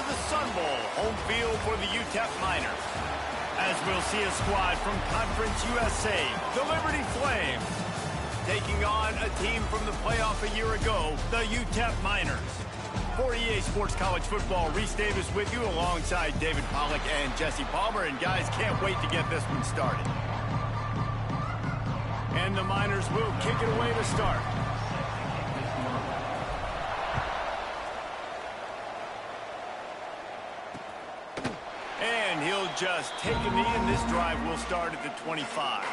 the Sun Bowl, home field for the Utep Miners. As we'll see a squad from Conference USA, the Liberty Flames, taking on a team from the playoff a year ago, the Utep Miners. For EA Sports College Football, Reese Davis with you alongside David Pollack and Jesse Palmer. And guys, can't wait to get this one started. And the Miners will kick it away to start. And he'll just take a knee, and this drive will start at the 25.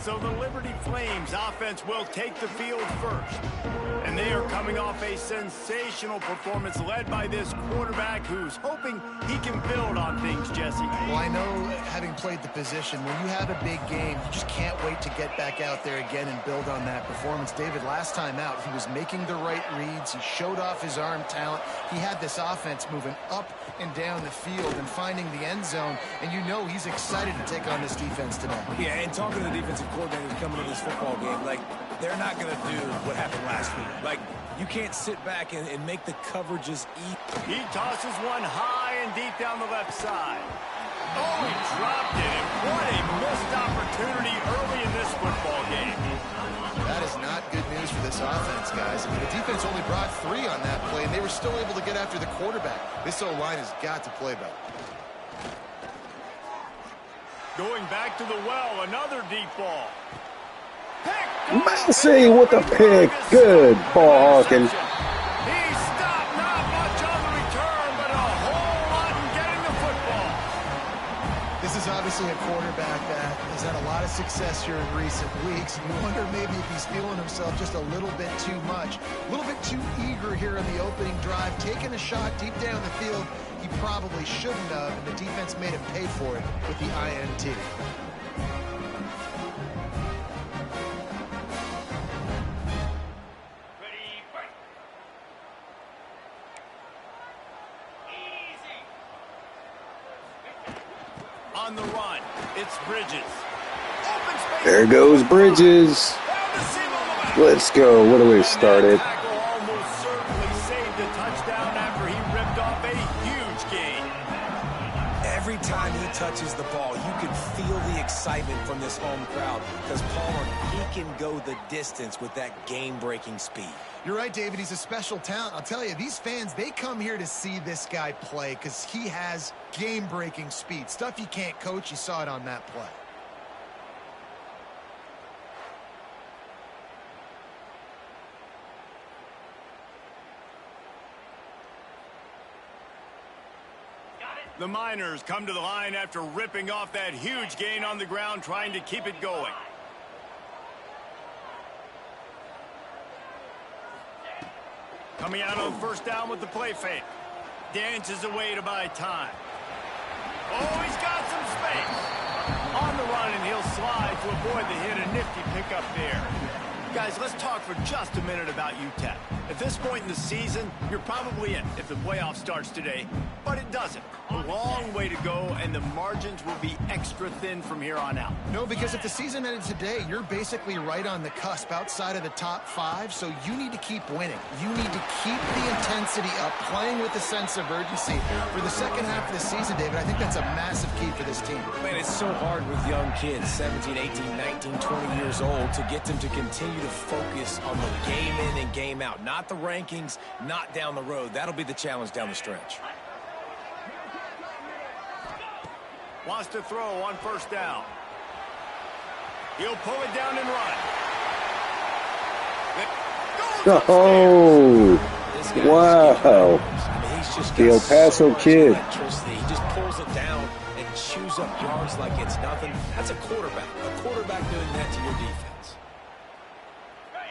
So the Liberty Flames offense will take the field first. And they are coming off a sensational performance led by this quarterback who's hoping he can build on things, Jesse. Well, I know, having played the position, when you have a big game, you just can't wait to get back out there again and build on that performance. David, last time out, he was making the right reads. He showed off his arm talent. He had this offense moving up and down the field and finding the end zone. And you know he's excited to take on this defense today. Yeah, and talking to the defensive coordinators coming to this football game, like, they're not going to do what happened last week. Like, you can't sit back and make the coverages eat. He tosses one high and deep down the left side. Oh, he dropped it, and what a missed opportunity early in this football game. That is not good news for this offense, guys. I mean, the defense only brought 3 on that play, and they were still able to get after the quarterback. This O-line has got to play better. Going back to the well, another deep ball. Massey with the pick. Good ball, Hawkins. He stopped, not much on the return, but a whole lot in getting the football. This is obviously a quarterback that has had a lot of success here in recent weeks. You wonder maybe if he's feeling himself just a little bit too much, a little bit too eager here in the opening drive, taking a shot deep down the field he probably shouldn't have, and the defense made him pay for it with the INT. On the run, it's Bridges. Open space. There goes Bridges. Let's go. What do we started? Almost certainly saved a touchdown after he ripped off a huge gain. Every time he touches the ball, you can feel the excitement from this home crowd because Palmer, he can go the distance with that game-breaking speed. You're right, David. He's a special talent. I'll tell you, these fans, they come here to see this guy play because he has game-breaking speed. Stuff you can't coach. You saw it on that play. The Miners come to the line after ripping off that huge gain on the ground, trying to keep it going. Coming out on first down with the play fake. Dances away to buy time. Oh, he's got some space. On the run, and he'll slide to avoid the hit. A nifty pickup there. Guys, let's talk for just a minute about Utep. At this point in the season, you're probably in if the playoff starts today, but it doesn't. A long way to go, and the margins will be extra thin from here on out. No, because if the season ended today, you're basically right on the cusp outside of the top 5, so you need to keep winning. You need to keep the intensity up, playing with a sense of urgency. For the second half of the season, David, I think that's a massive key for this team. Man, it's so hard with young kids, 17, 18, 19, 20 years old, to get them to continue to focus on the game in and game out. Not the rankings, not down the road. That'll be the challenge down the stretch. Wants to throw on first down. He'll pull it down and run. Oh, wow. I mean, he's just The El Paso kid. He just pulls it down and chews up yards like it's nothing. That's a quarterback. A quarterback doing that to your defense.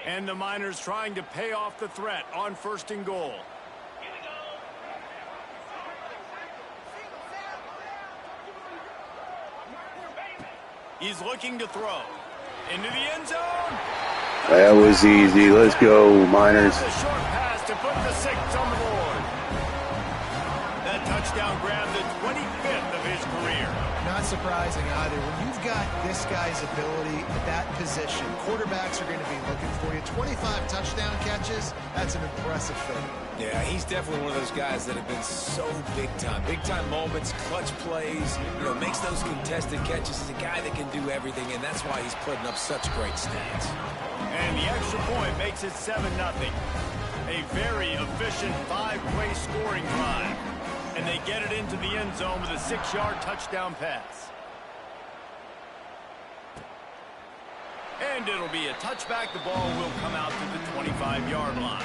And the Miners trying to pay off the threat on first and goal. He's looking to throw. Into the end zone. That was easy. Let's go, Miners. The short pass to put the 6 on the board. That touchdown grabbed the 25th of his career. Not surprising either. When you've got this guy's ability at that position, quarterbacks are going to be looking for you. 25 touchdown catches, that's an impressive thing. Yeah, he's definitely one of those guys that have been so big time. Big time moments, clutch plays, makes those contested catches. He's a guy that can do everything, and that's why he's putting up such great stats. And the extra point makes it 7-0. A very efficient 5-play scoring drive. And they get it into the end zone with a 6-yard touchdown pass. And it'll be a touchback. The ball will come out to the 25-yard line.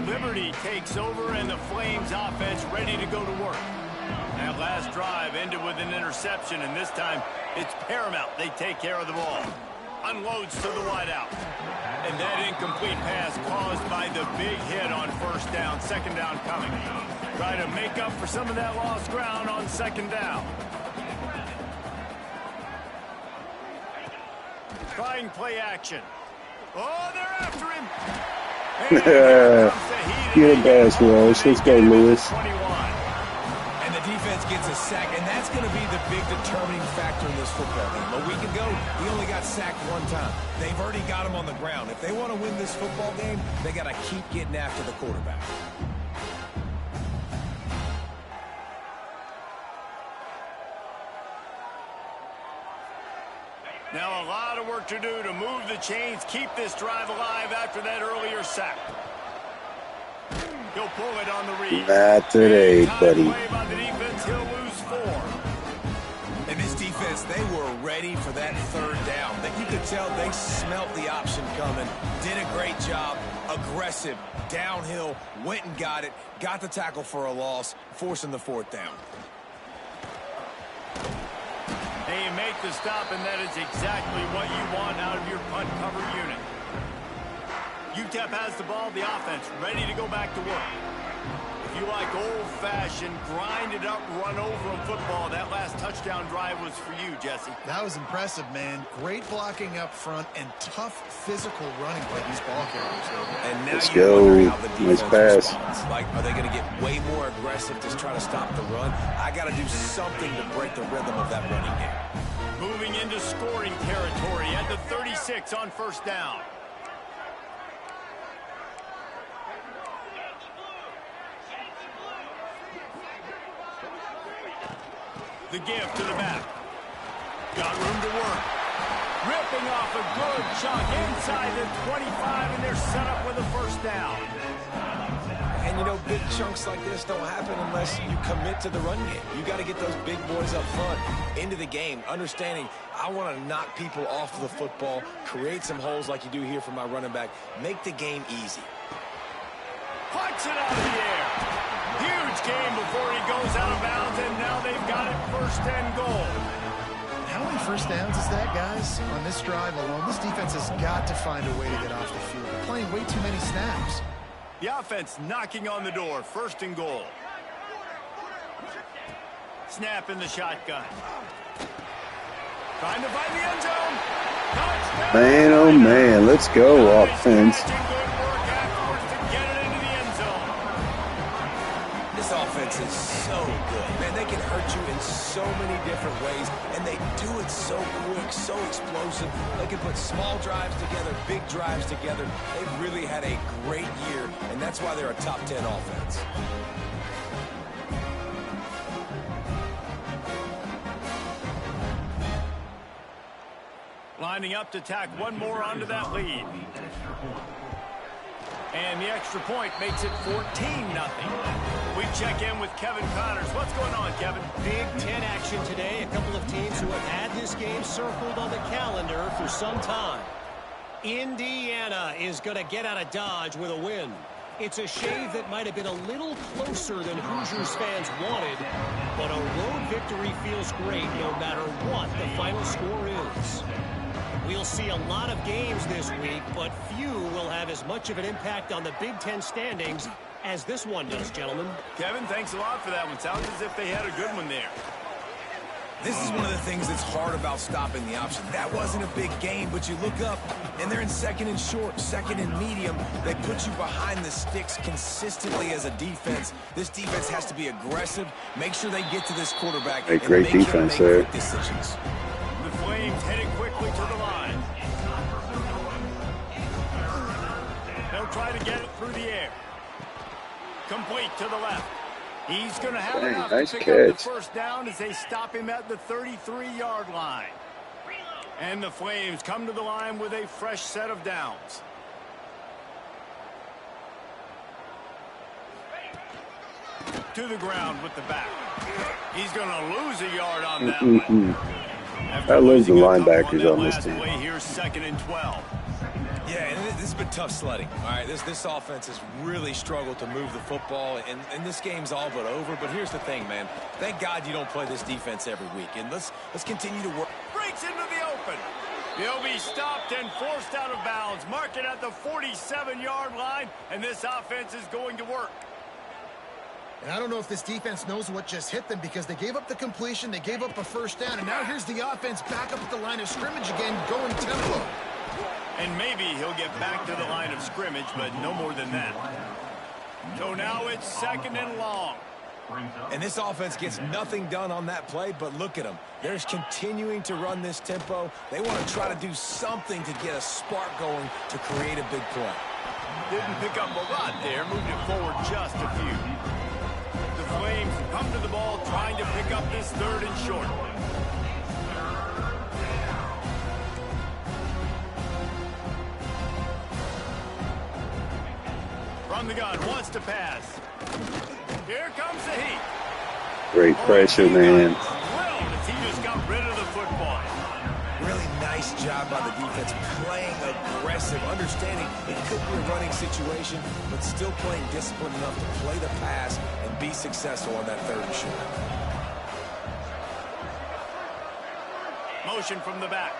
Liberty takes over, and the Flames offense ready to go to work. That last drive ended with an interception, and this time it's paramount they take care of the ball. Unloads to the wideout. And that incomplete pass caused by the big hit on first down. Second down coming. Try to make up for some of that lost ground on second down. Trying play action. Oh, they're after him. Get a pass rush. Let's go, Lewis. And the defense gets a sack, and that's going to be the big determining factor in this football game. A week ago, he only got sacked one time. They've already got him on the ground. If they want to win this football game, they got to keep getting after the quarterback. Now a lot of work to do to move the chains, keep this drive alive after that earlier sack. He'll pull it on the read. Not today, buddy. By the defense, he'll lose 4. And this defense, they were ready for that third down. You could tell they smelt the option coming, did a great job, aggressive, downhill, went and got it, got the tackle for a loss, forcing the 4th down. They make the stop, and that is exactly what you want out of your punt cover unit. Utep has the ball, the offense ready to go back to work. If you like old-fashioned, grind-it-up, run-over-'em football, that last touchdown drive was for you, Jesse. That was impressive, man. Great blocking up front and tough physical running by these ball carriers. And now Let's you go. wonder how the defense Nice pass. responds. Like, are they going to get way more aggressive, just try to stop the run? I got to do something to break the rhythm of that running game. Moving into scoring territory at the 36 on first down. The give to the back. Got room to work. Ripping off a good chunk inside the 25, and they're set up with a first down. And, big chunks like this don't happen unless you commit to the run game. You got to get those big boys up front into the game, understanding I want to knock people off the football, create some holes like you do here for my running back, make the game easy. Punch it out of the air. Huge game before he goes out of bounds, and now they've got it 1st and goal. How many first downs is that, guys? On this drive alone, this defense has got to find a way to get off the field. They're playing way too many snaps. The offense knocking on the door, 1st and goal. Snap in the shotgun. Trying to find the end zone. Touchdown. Man, oh man, let's go, offense. Good work afterwards to get it into the end zone. This offense is so good. Man, they can hurt you in so many different ways, and they do it so quick, so explosive. They can put small drives together, big drives together. They've really had a great year, and that's why they're a top 10 offense. Lining up to tack one more onto that lead. And the extra point makes it 14-0. We check in with Kevin Connors. What's going on, Kevin? Big Ten action today. A couple of teams who have had this game circled on the calendar for some time. Indiana is going to get out of Dodge with a win. It's a shave that might have been a little closer than Hoosiers fans wanted, but a road victory feels great no matter what the final score is. We'll see a lot of games this week, but few will have as much of an impact on the Big Ten standings as this one does, gentlemen. Kevin, thanks a lot for that one. Sounds as if they had a good one there. This is one of the things that's hard about stopping the option. That wasn't a big game, but you look up, and they're in 2nd and short, 2nd and medium. They put you behind the sticks consistently as a defense. This defense has to be aggressive, make sure they get to this quarterback. A great defense there. The quickly to the line. They'll try to get it through the air. Complete to the left. He's going to have enough nice to pick up the catch. first down as they stop him at the 33-yard line. And the Flames come to the line with a fresh set of downs. To the ground with the back. He's going to lose a yard on that one. I love the linebackers on this team. Here's 2nd and 12. Yeah, and this has been tough sledding. All right, this offense has really struggled to move the football, and this game's all but over. But here's the thing, man. Thank God you don't play this defense every week. And let's continue to work. Breaks into the open. He'll be stopped and forced out of bounds. Mark it at the 47-yard line, and this offense is going to work. And I don't know if this defense knows what just hit them because they gave up the completion, they gave up a first down, and now here's the offense back up at the line of scrimmage again, going tempo. And maybe he'll get back to the line of scrimmage, but no more than that. So now it's 2nd and long. And this offense gets nothing done on that play, but look at them. They're continuing to run this tempo. They want to try to do something to get a spark going to create a big play. Didn't pick up a lot there, moved it forward just a few. The Flames come to the ball trying to pick up this 3rd and short. From the gun, wants to pass. Here comes the heat. Great pressure, man. Well, he just got rid of the football. Really nice job by the defense, playing aggressive, understanding it could be a running situation, but still playing disciplined enough to play the pass and be successful on that 3rd and short. Motion from the back.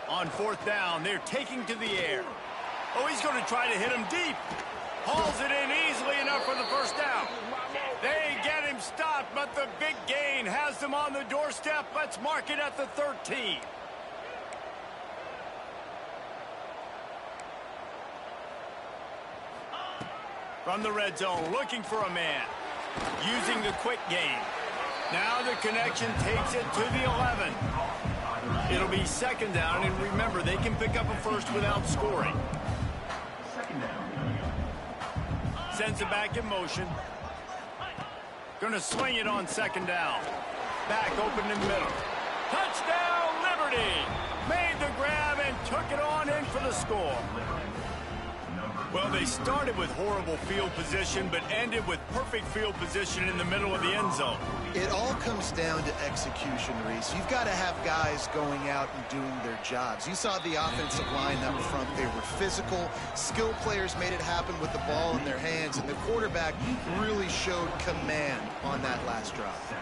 On 4th down, they're taking to the air. Oh, he's going to try to hit him deep. Hauls it in easily enough for the first down. They get him stopped, but the big gain has them on the doorstep. Let's mark it at the 13. From the red zone, looking for a man. Using the quick game. Now the connection takes it to the 11. It'll be 2nd down, and remember, they can pick up a first without scoring. Sends it back in motion. Going to swing it on 2nd down. Back open in the middle. Touchdown, Liberty! Made the grab and took it on in for the score. Well, they started with horrible field position, but ended with perfect field position in the middle of the end zone. It all comes down to execution, Reese. You've got to have guys going out and doing their jobs. You saw the offensive line up front. They were physical. Skill players made it happen with the ball in their hands, and the quarterback really showed command on that last drive.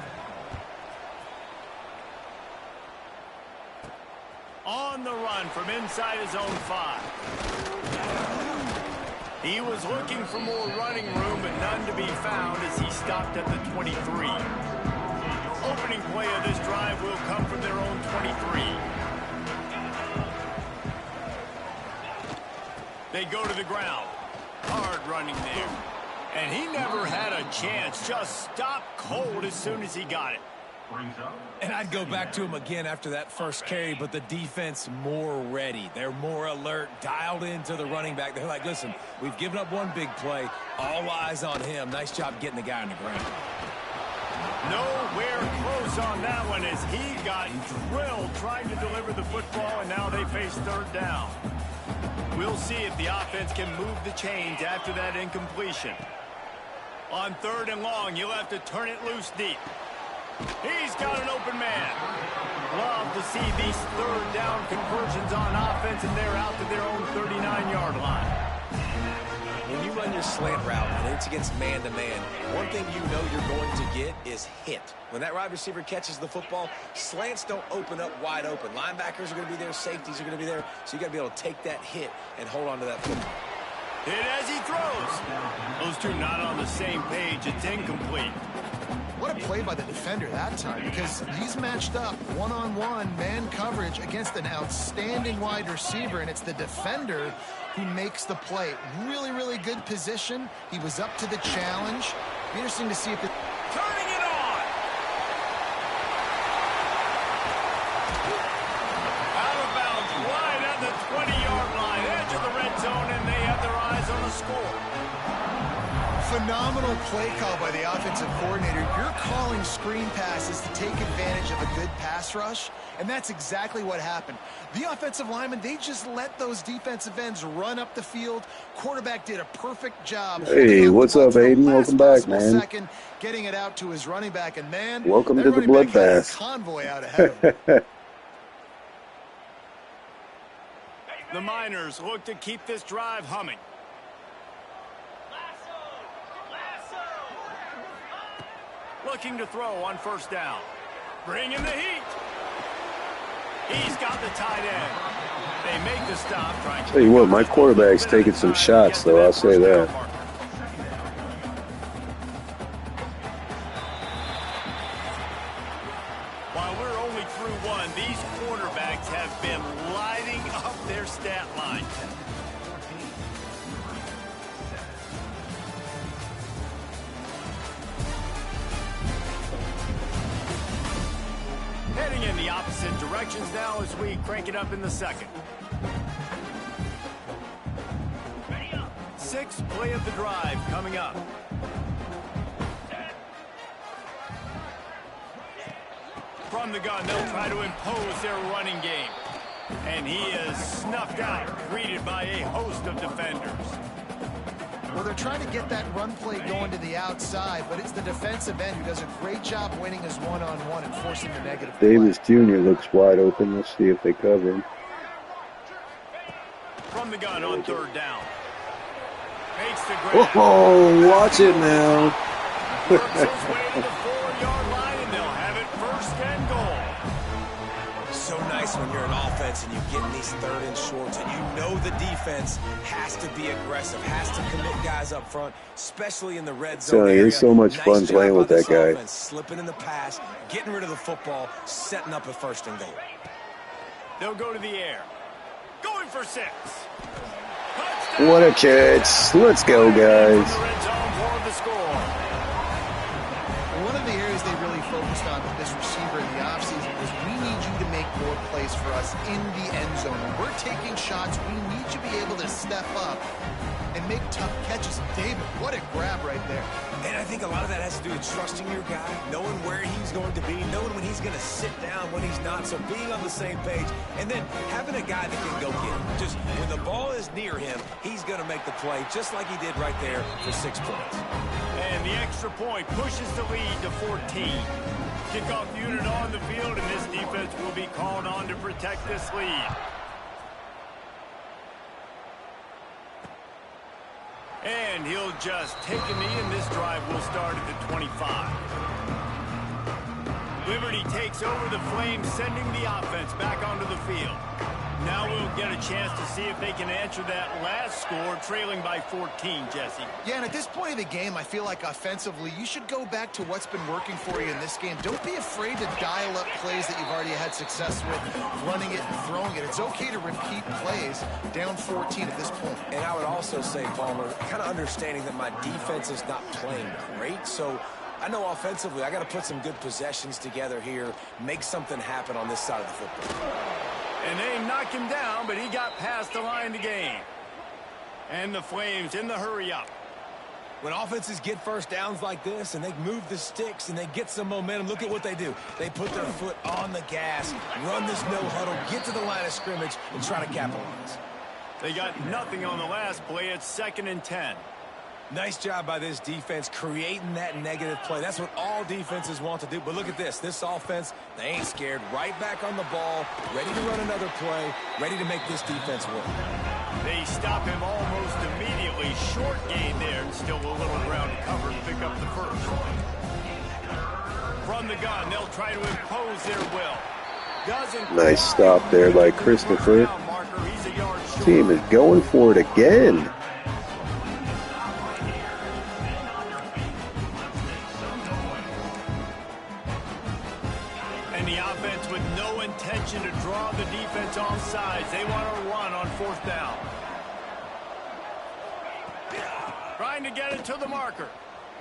On the run from inside his own 5. He was looking for more running room, but none to be found as he stopped at the 23. Opening play of this drive will come from their own 23. They go to the ground. Hard running there. And he never had a chance. Just stopped cold as soon as he got it. And I'd go back to him again after that first carry, but the defense more ready. They're more alert, dialed into the running back. They're like, listen, we've given up one big play. All eyes on him. Nice job getting the guy on the ground. Nowhere close on that one as he got drilled trying to deliver the football, and now they face 3rd down. We'll see if the offense can move the chains after that incompletion. On 3rd and long, you'll have to turn it loose deep. He's got an open man. Love to see these 3rd down conversions on offense, and they're out to their own 39-yard line. When you run your slant route and it's against man-to-man, one thing you know you're going to get is hit. When that wide receiver catches the football, slants don't open up wide open. Linebackers are going to be there. Safeties are going to be there. So you got to be able to take that hit and hold on to that football. Hit as he throws. Those two not on the same page. It's incomplete. What a play by the defender that time, because he's matched up one-on-one man coverage against an outstanding wide receiver, and it's the defender who makes the play. Really, really good position. He was up to the challenge. Be interesting to see if it... Turning it on! Phenomenal play call by the offensive coordinator. You're calling screen passes to take advantage of a good pass rush, and that's exactly what happened. The offensive linemen, they just let those defensive ends run up the field. Quarterback did a perfect job. Hey, what's up, Aiden? Welcome back, man. Second, getting it out to his running back, and man, welcome to the bloodbath. Convoy out ahead of him. The Miners look to keep this drive humming. Looking to throw on first down. Bring in the heat. He's got the tight end. They make the stop. Tell you what, my quarterback's taking some shots, though. I'll say that. While we're only through one, these quarterbacks have been lighting up their stat line. Heading in the opposite directions now as we crank it up in the second. Sixth play of the drive coming up. From the gun, they'll try to impose their running game. And he is snuffed out, greeted by a host of defenders. Well, they're trying to get that run play going to the outside, but it's the defensive end who does a great job winning his one-on-one and forcing the negative play. Davis Jr. looks wide open. Let's see if they cover him. From the gun on third down. Makes the grab. Oh, watch it now. Works his way to the 4-yard line, and they'll have it first and goal. So nice when you're an offense and you get in these third and shorts and you know the defense has to be aggressive, has to commit guys up front, especially in the red zone area. It's so much fun playing with that guy. Offense, slipping in the pass, getting rid of the football, setting up a first and goal. They'll go to the air. Going for 6. What a catch. Let's go, guys. One of the areas they really focused on with this receiver in the offseason was we need you to make more plays for us in the end zone. When we're taking shots, we need you to be able to step up and make tough catches. David, what a grab right there. And I think a lot of that has to do with trusting your guy, knowing where he's going to be, knowing when he's going to sit down, when he's not, so being on the same page, and then having a guy that can go get him. Just when the ball is near him, he's going to make the play, just like he did right there for 6 points. And the extra point pushes the lead to 14. Kickoff unit on the field, and this defense will be called on to protect this lead. And he'll just take a knee, and this drive will start at the 25. Liberty takes over the Flames, sending the offense back onto the field. Now we'll get a chance to see if they can answer that last score, trailing by 14, Jesse. Yeah, and at this point of the game, I feel like offensively, you should go back to what's been working for you in this game. Don't be afraid to dial up plays that you've already had success with, running it and throwing it. It's okay to repeat plays down 14 at this point. And I would also say, Palmer, kind of understanding that my defense is not playing great, so I know offensively I got to put some good possessions together here, make something happen on this side of the football. And they knock him down, but he got past the line of the game. And the Flames in the hurry up. When offenses get first downs like this and they move the sticks and they get some momentum, look at what they do. They put their foot on the gas, run this no huddle, get to the line of scrimmage, and try to capitalize. They got nothing on the last play. It's 2nd and 10. Nice job by this defense creating that negative play. That's what all defenses want to do. But look at this. This offense, they ain't scared. Right back on the ball, ready to run another play, ready to make this defense work. They stop him almost immediately. Short gain there, and still a little ground to cover to pick up the first. From the gun, they'll try to impose their will. Nice stop there by Christopher. Team is going for it again. And the offense with no intention to draw the defense off sides. They want to run on 4th down. Trying to get it to the marker.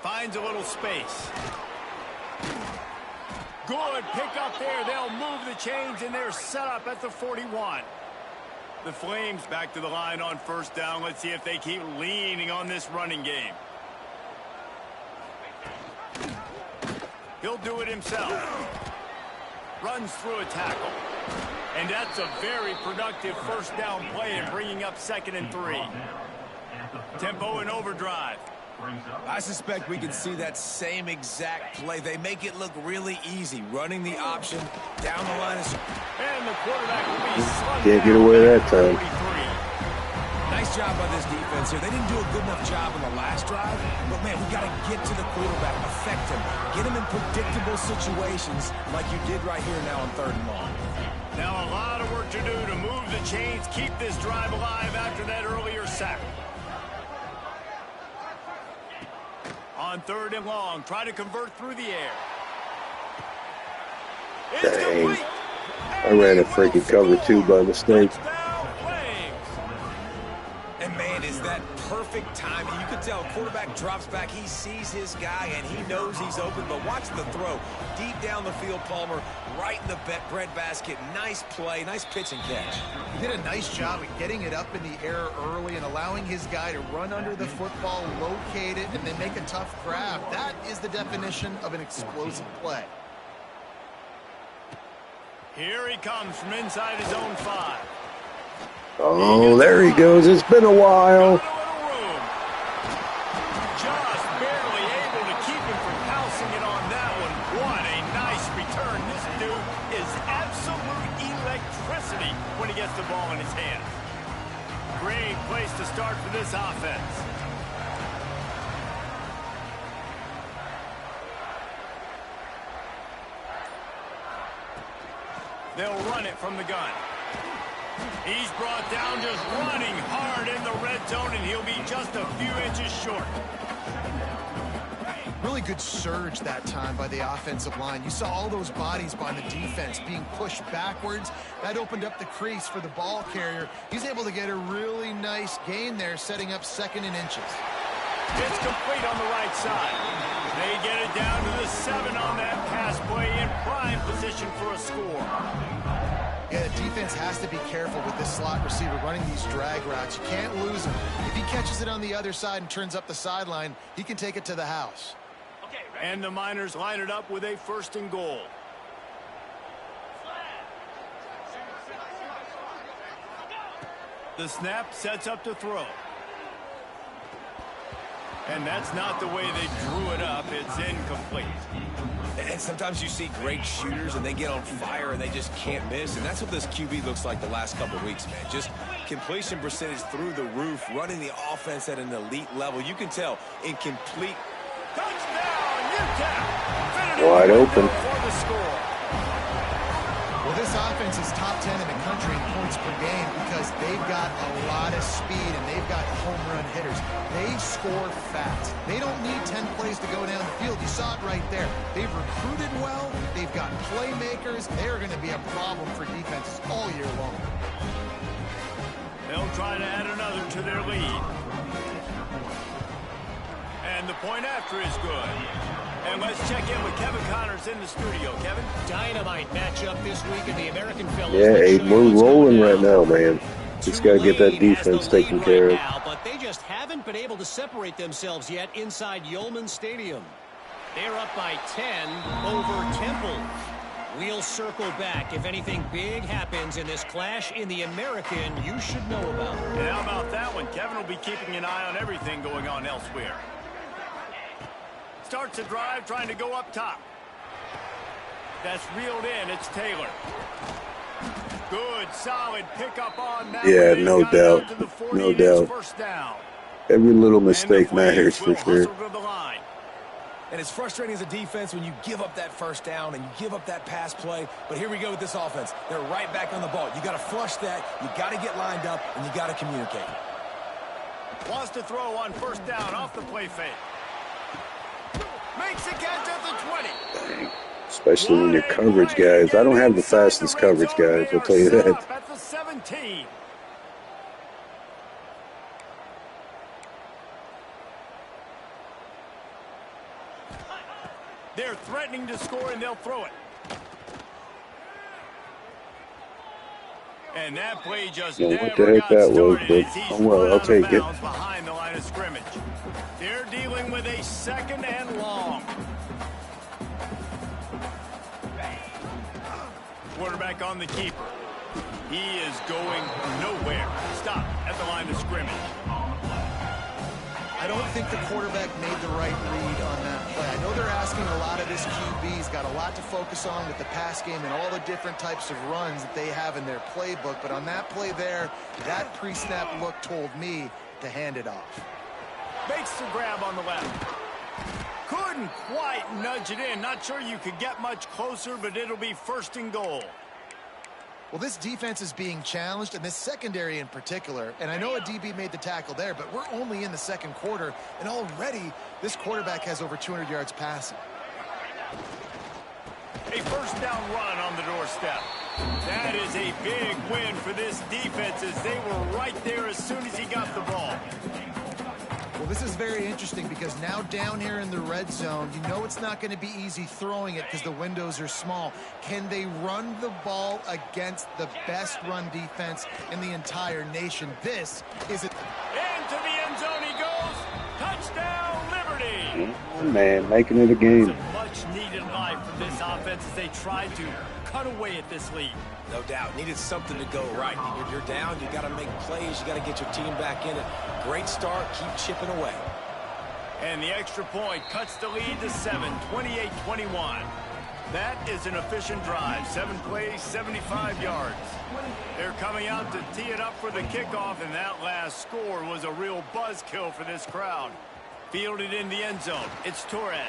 Finds a little space. Good pick up there. They'll move the chains, and they're set up at the 41. The Flames back to the line on 1st down. Let's see if they keep leaning on this running game. He'll do it himself. Runs through a tackle. And that's a very productive first down play in bringing up 2nd and 3. Tempo and overdrive. I suspect we can see that same exact play. They make it look really easy, running the option down the line. And the quarterback will be slung Can't get down away at that time. 43. Nice job by this defense here. They didn't do a good enough job in the last drive, but, man, we got to get to the quarterback, affect him, get him in predictable situations like you did right here now on 3rd and long. Now a lot of work to do to move the chains, keep this drive alive after that earlier sack. On 3rd and long, try to convert through the air. It's Dang. complete. I ran a freaking cover 2 by mistake. Touchdown, Flames. And, man, is that perfect timing. You can tell quarterback drops back. He sees his guy, and he knows he's open. But watch the throw. Deep down the field, Palmer, right in the breadbasket. Nice play, nice pitch and catch. He did a nice job at getting it up in the air early and allowing his guy to run under the football, locate it, and then make a tough grab. That is the definition of an explosive play. Here he comes from inside his own 5. Oh, there he goes. It's been a while. Got a little room. Just barely able to keep him from pouncing it on that one. What a nice return. This dude is absolute electricity when he gets the ball in his hands. Great place to start for this offense. They'll run it from the gun. He's brought down just running hard in the red zone, and he'll be just a few inches short. Really good surge that time by the offensive line. You saw all those bodies by the defense being pushed backwards. That opened up the crease for the ball carrier. He's able to get a really nice gain there, setting up 2nd and inches. It's complete on the right side. They get it down to the 7 on that pass play in prime position for a score. Yeah, the defense has to be careful with this slot receiver running these drag routes. You can't lose him. If he catches it on the other side and turns up the sideline, he can take it to the house. And the Miners line it up with a 1st and goal. The snap sets up to throw. And that's not the way they drew it up. It's incomplete. And sometimes you see great shooters, and they get on fire, and they just can't miss. And that's what this QB looks like the last couple of weeks, man. Just completion percentage through the roof, running the offense at an elite level. You can tell in complete. Touchdown, Utep. Wide open. For the score. Well, this offense is top 10 in the country in points per game because they've got a lot of speed and they've got home run hitters. They score fast. They don't need 10 plays to go down the field. You saw it right there. They've recruited well. They've got playmakers. They're going to be a problem for defenses all year long. They'll try to add another to their lead. And the point after is good. And let's check in with Kevin Connors in the studio. Kevin? Dynamite matchup this week in the American Fellows. Yeah, Aiden, we're rolling right now, man. Just got to get that defense taken care of. Now, but they just haven't been able to separate themselves yet inside Yulman Stadium. They're up by 10 over Temple. We'll circle back if anything big happens in this clash in the American you should know about. And how about that one? Kevin will be keeping an eye on everything going on elsewhere. Starts a drive trying to go up top. That's reeled in. It's Taylor. Good, solid pickup on that. Yeah, one. no Got it out doubt. to the 40, No and it's doubt. First down. Every little And the mistake matters Flames for will sure. hustle to the line. And it's frustrating as a defense when you give up that first down and you give up that pass play. But here we go with this offense. They're right back on the ball. You got to flush that. You got to get lined up, and you got to communicate. Wants to throw on first down off the play fake. Makes a catch at the 20. Especially when you're coverage guys. I don't have the fastest coverage guys, I'll tell you that. At the 17. They're threatening to score, and they'll throw it. And that play just Know never what the heck got that was, started but as he's oh well, run I'll out of take it. bounds behind the line of scrimmage. They're dealing with a 2nd and long. Quarterback on the keeper. He is going nowhere. Stop at the line of scrimmage. I don't think the quarterback made the right read on that play. I know they're asking a lot of this QB. He's got a lot to focus on with the pass game and all the different types of runs that they have in their playbook. But on that play there, that pre-snap look told me to hand it off. Makes the grab on the left. Couldn't quite nudge it in. Not sure you could get much closer, but it'll be 1st and goal. Well, this defense is being challenged, and this secondary in particular. And I know a DB made the tackle there, but we're only in the 2nd quarter, and already this quarterback has over 200 yards passing. A 1st down run on the doorstep. That is a big win for this defense as they were right there as soon as he got the ball. Well, this is very interesting because now down here in the red zone, you know it's not going to be easy throwing it because the windows are small. Can they run the ball against the best run defense in the entire nation? This is it. Into the end zone he goes. Touchdown, Liberty. Man, making it a game. It's a much-needed life from this offense as they tried to cut away at this lead. No doubt. Needed something to go right. You're down. You got to make plays. You got to get your team back in it. Great start. Keep chipping away. And the extra point cuts the lead to 7, 28-21. That is an efficient drive. 7 plays, 75 yards. They're coming out to tee it up for the kickoff, and that last score was a real buzzkill for this crowd. Fielded in the end zone. It's Torres.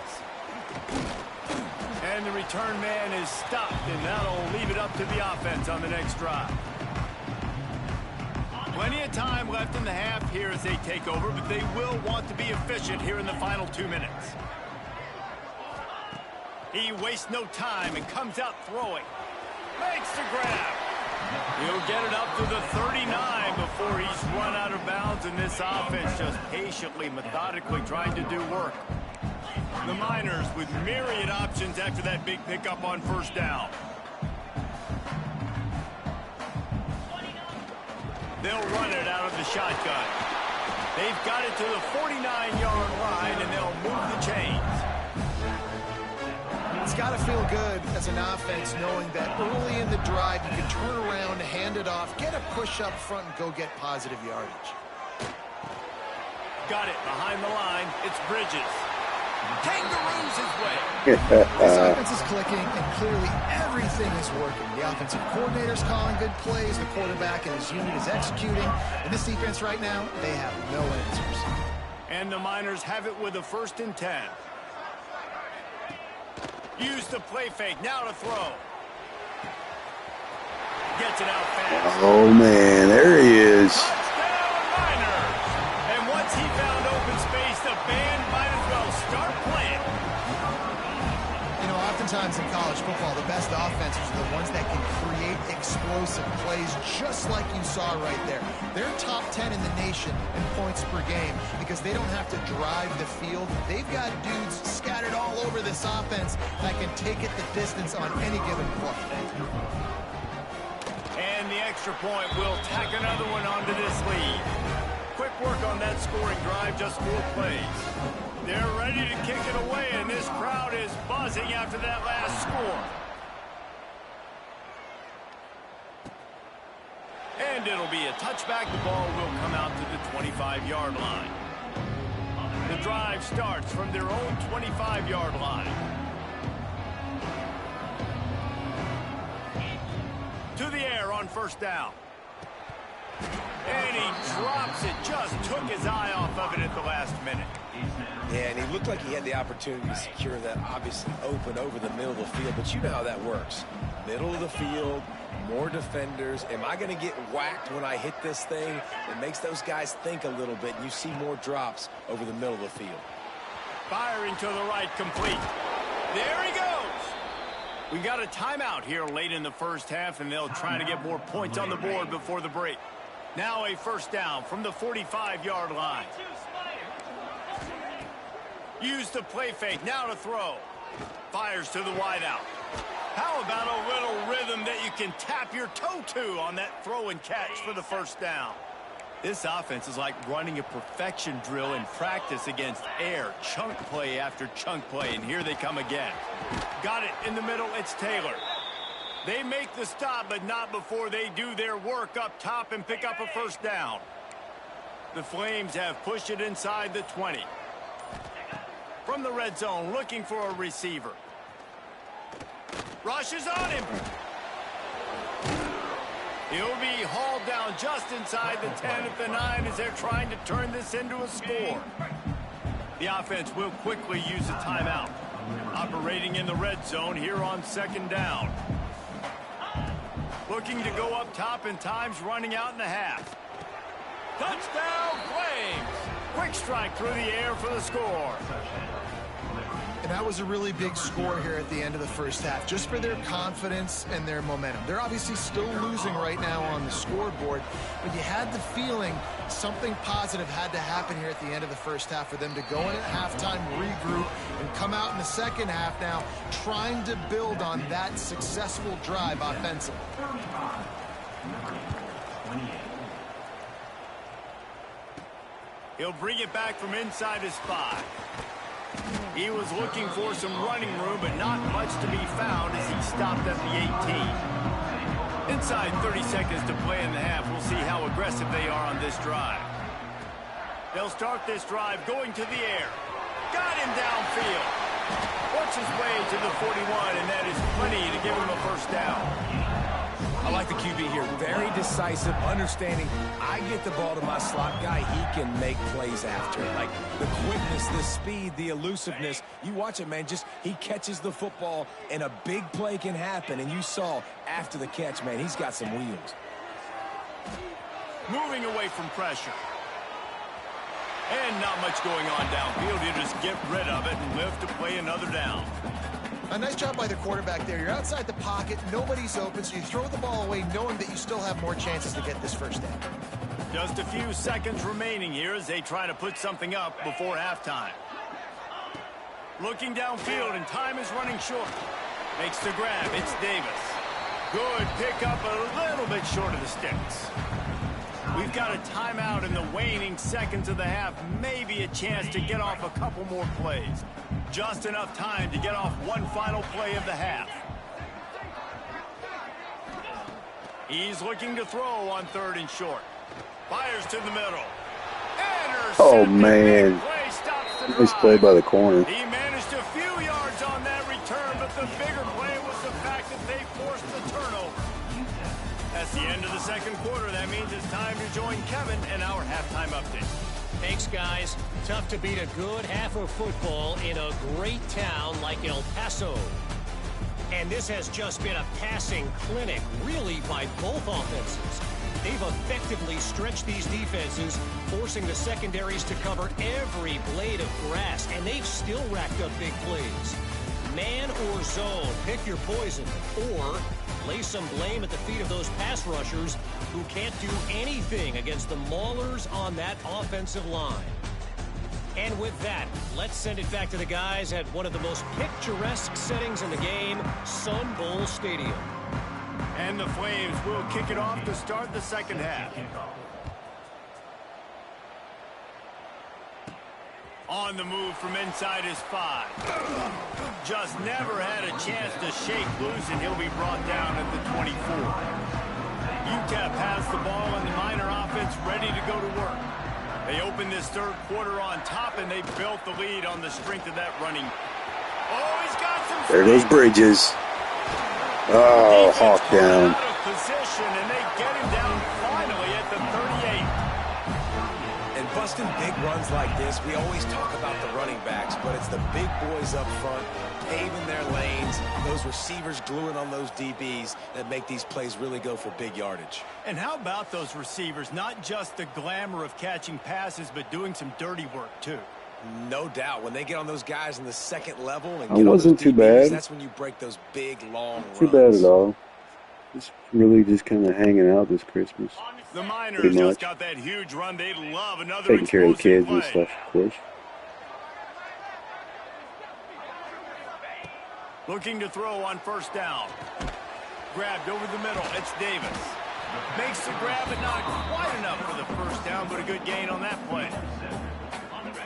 And the return man is stopped, and that'll leave it up to the offense on the next drive. Plenty of time left in the half here as they take over, but they will want to be efficient here in the final 2 minutes. He wastes no time and comes out throwing. Makes the grab. He'll get it up to the 39 before he's run out of bounds, and this offense just patiently, methodically trying to do work. The Miners with myriad options after that big pickup on 1st down. They'll run it out of the shotgun. They've got it to the 49-yard line, and they'll move the chains. It's got to feel good as an offense knowing that early in the drive you can turn around, hand it off, get a push up front, and go get positive yardage. Got it behind the line. It's Bridges. Kangaroos his way. This offense is clicking, and clearly everything is working. The offensive coordinator's calling good plays, the quarterback and his unit is executing, and this defense right now, they have no answers. And the Miners have it with a 1st and 10. Use the play fake, now to throw. Gets it out fast. Oh, man, there he is. Touchdown, Miners. And once he found open space, the band might as well start playing. You know, oftentimes in college football, the best offenses are the ones that can create explosive plays just like you saw right there. They're top 10 in the nation in points per game because they don't have to drive the field. They've got dudes scattered all over this offense that can take it the distance on any given play. And the extra point will tack another one onto this lead. Quick work on that scoring drive, just 4 plays. They're ready to kick it away, and this crowd is buzzing after that last score. And it'll be a touchback. The ball will come out to the 25-yard line. The drive starts from their own 25-yard line. To the air on 1st down. And he drops it. Just took his eye off of it at the last minute. Yeah, and he looked like he had the opportunity to secure that obviously open over the middle of the field, but you know how that works. Middle of the field, more defenders. Am I going to get whacked when I hit this thing? It makes those guys think a little bit, and you see more drops over the middle of the field. Firing to the right, complete. There he goes. We got a timeout here late in the 1st half, and they'll try to get more points on the board before the break. Now a 1st down from the 45-yard line. Use the play fake, now to throw. Fires to the wideout. How about a little rhythm that you can tap your toe to on that throw and catch for the 1st down? This offense is like running a perfection drill in practice against air. Chunk play after chunk play, and here they come again. Got it in the middle, it's Taylor. They make the stop, but not before they do their work up top and pick up a first down. The Flames have pushed it inside the 20. From the red zone, looking for a receiver. Rushes on him. He'll be hauled down just inside the 10 at the 9 as they're trying to turn this into a score. The offense will quickly use a timeout. Operating in the red zone here on second down. Looking to go up top, and time's running out in the half. Touchdown, Flames! Quick strike through the air for the score. And that was a really big score here at the end of the first half, just for their confidence and their momentum. They're obviously still losing right now on the scoreboard, but you had the feeling something positive had to happen here at the end of the first half for them to go in at halftime, regroup, and come out in the second half now trying to build on that successful drive offensively. He'll bring it back from inside his 5. He was looking for some running room, but not much to be found as he stopped at the 18. Inside 30 seconds to play in the half. We'll see how aggressive they are on this drive. They'll start this drive going to the air. Got him downfield. Works his way to the 41, and that is plenty to give him a first down. I like the QB here. Very decisive, understanding I get the ball to my slot guy, he can make plays after. Like the quickness, the speed, the elusiveness. You watch it, man. Just he catches the football, and a big play can happen. And you saw after the catch, man, he's got some wheels. Moving away from pressure. And not much going on downfield. You just get rid of it and live to play another down. A nice job by the quarterback there. You're outside the pocket, nobody's open, so you throw the ball away knowing that you still have more chances to get this first down. Just a few seconds remaining here as they try to put something up before halftime. Looking downfield, and time is running short. Makes the grab. It's Davis. Good pickup, a little bit short of the sticks. We've got a timeout in the waning seconds of the half. Maybe a chance to get off a couple more plays. Just enough time to get off one final play of the half. He's looking to throw on 3rd and short. Fires to the middle. Oh, man. Nice play by the corner. He managed a few yards on that return, but the bigger play was the fact that they forced the turnover. That's the end of the second quarter. That means it's time to join Kevin in our halftime update. Thanks, guys. Tough to beat a good half of football in a great town like El Paso. And this has just been a passing clinic, really, by both offenses. They've effectively stretched these defenses, forcing the secondaries to cover every blade of grass, and they've still racked up big plays. Man or zone, pick your poison, or lay some blame at the feet of those pass rushers who can't do anything against the maulers on that offensive line. And with that, let's send it back to the guys at one of the most picturesque settings in the game, Sun Bowl Stadium. And the Flames will kick it off to start the second half. On the move from inside his 5. Just never had a chance to shake loose, and he'll be brought down at the 24. Utep has the ball, and the Miner offense ready to go to work. They open this third quarter on top, and they built the lead on the strength of that running. Oh, he's got some. There goes Bridges. Oh, hawk down. Out of position, and they get him down finally at the 38. And busting big runs like this, we always talk about the running backs, but it's the big boys up front, paving their lanes, those receivers gluing on those DBs that make these plays really go for big yardage. And how about those receivers? Not just the glamour of catching passes, but doing some dirty work, too. No doubt. When they get on those guys in the second level and It get wasn't on those too DBs, bad. that's when you break those big, long runs. Too bad at all. Just really just kind of hanging out this Christmas. The Miners Pretty just much. got that huge run. They'd love another Taking care of the explosive kids and play. stuff, of course. Looking to throw on first down. Grabbed over the middle. It's Davis. Makes the grab, but not quite enough for the first down, but a good gain on that play.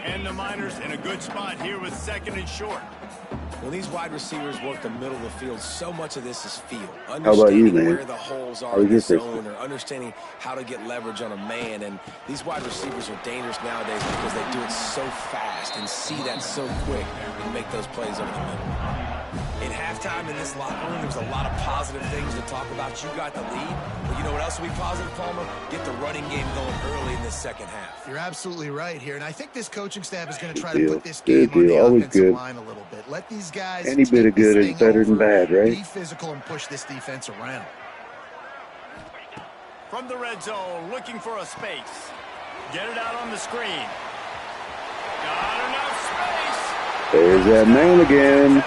And the Miners in a good spot here with 2nd and short. When these wide receivers work the middle of the field, so much of this is feel. How about you, Understanding man? where the holes are in the zone, or understanding how to get leverage on a man. And these wide receivers are dangerous nowadays because they do it so fast and see that so quick and make those plays over the middle. At halftime in this locker room, there's a lot of positive things to talk about. You got the lead. But you know what else will be positive, Palmer? Get the running game going early in the second half. You're absolutely right here, and I think this coaching staff is going to try to put this Good game on deal. the Always offensive good. line a little bit. Let these guys Any bit of good is better than bad, right? Be physical and push this defense around. From the red zone, looking for a space. Get it out on the screen. Got enough space. There's that man again.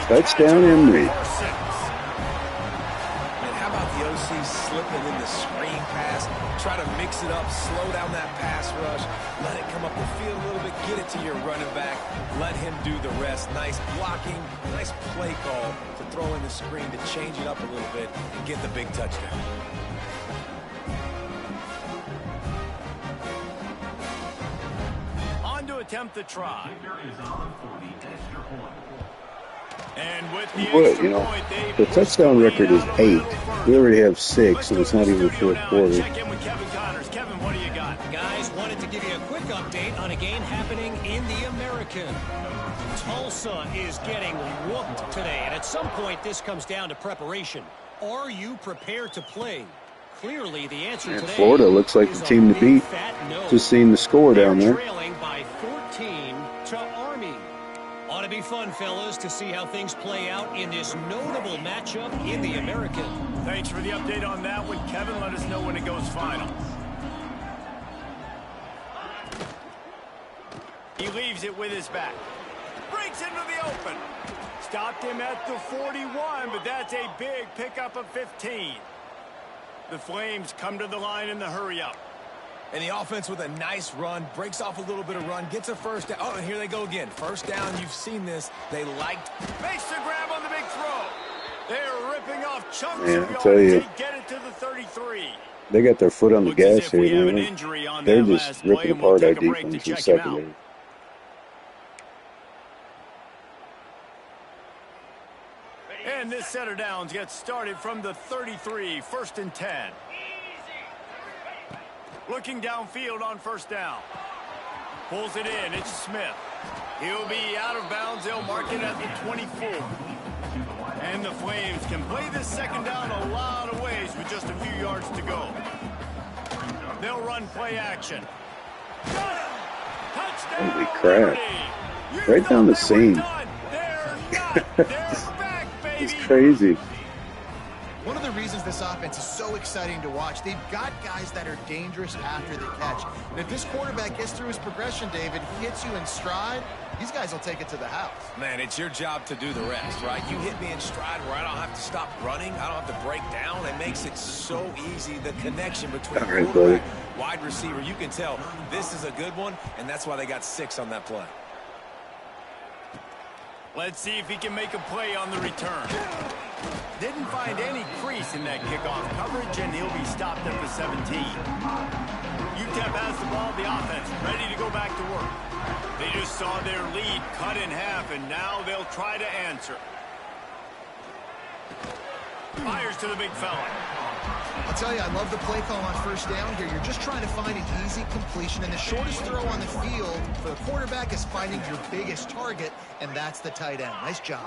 Touchdown, Emory. And how about the OC slipping in the screen pass? Try to mix it up, slow down that pass rush, let it come up the field a little bit, get it to your running back, let him do the rest. Nice blocking, nice play call to throw in the screen to change it up a little bit and get the big touchdown. On to attempt the try. And with the But, you know, the touchdown record is 8. We already have 6, and it's not even the fourth quarter. Check in with Kevin Connors. Kevin, what do you got? Guys, wanted to give you a quick update on a game happening in the American. Tulsa is getting whooped today, and at some point this comes down to preparation. Are you prepared to play? Clearly, the answer And today Florida looks like is the a team to big beat. fat no. Just seeing the score down They're there. trailing by 14 to Army. Ought to be fun, fellas, to see how things play out in this notable matchup in the American. Thanks for the update on that one, Kevin. Let us know when it goes final. He leaves it with his back. Breaks into the open. Stopped him at the 41, but that's a big pickup of 15. The Flames come to the line in the hurry-up. And the offense with a nice run, breaks off a little bit of run, gets a first down. Oh, and here they go again. First down, you've seen this. They liked. Makes the grab on the big throw. They're ripping off chunks Man, of I tell you. yards. They get it to the 33. They got their foot on the Looks as gas if we here, have an man. injury on They're that just last play, ripping and we'll apart our take a break to defense in check him out. secondary. And this set of downs gets started from the 33, 1st and 10. Looking downfield on first down. Pulls it in. It's Smith. He'll be out of bounds. They'll mark it at the 24. And the Flames can play this second down a lot of ways with just a few yards to go. They'll run play action. Got him! Touchdown! Holy crap. Liberty! Right down the seam. They're not. They're back, baby. It's crazy. One of the reasons this offense is so exciting to watch, they've got guys that are dangerous after the catch. And if this quarterback gets through his progression, David, he hits you in stride, these guys will take it to the house. Man, it's your job to do the rest, right? You hit me in stride where I don't have to stop running. I don't have to break down. It makes it so easy, the connection between All right, quarterback, buddy. wide receiver. You can tell this is a good one, and that's why they got 6 on that play. Let's see if he can make a play on the return. Didn't find any crease in that kickoff coverage, and he'll be stopped at the 17. Utep has the ball, the offense ready to go back to work. They just saw their lead cut in half, and now they'll try to answer. Fires to the big fella. I'll tell you, I love the play call on first down here. You're just trying to find an easy completion, and the shortest throw on the field for the quarterback is finding your biggest target, and that's the tight end. Nice job.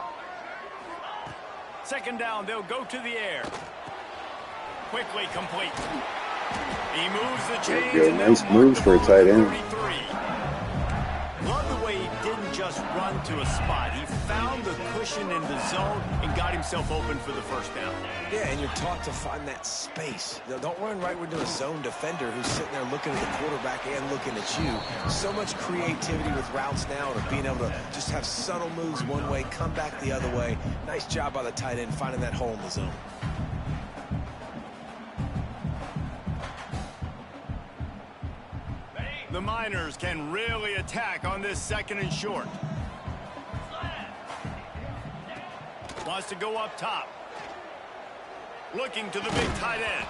Second down, they'll go to the air. Quickly complete. He moves the chains. There you go. Nice moves for a tight end. 33. Love the way he didn't just run to a spot. He found the cushion in the zone and got himself open for the first down. Yeah, and you're taught to find that space. Don't run right into a zone defender who's sitting there looking at the quarterback and looking at you. So much creativity with routes now, and being able to just have subtle moves one way, come back the other way. Nice job by the tight end finding that hole in the zone. The Miners can really attack on this 2nd and short. Wants to go up top. Looking to the big tight end.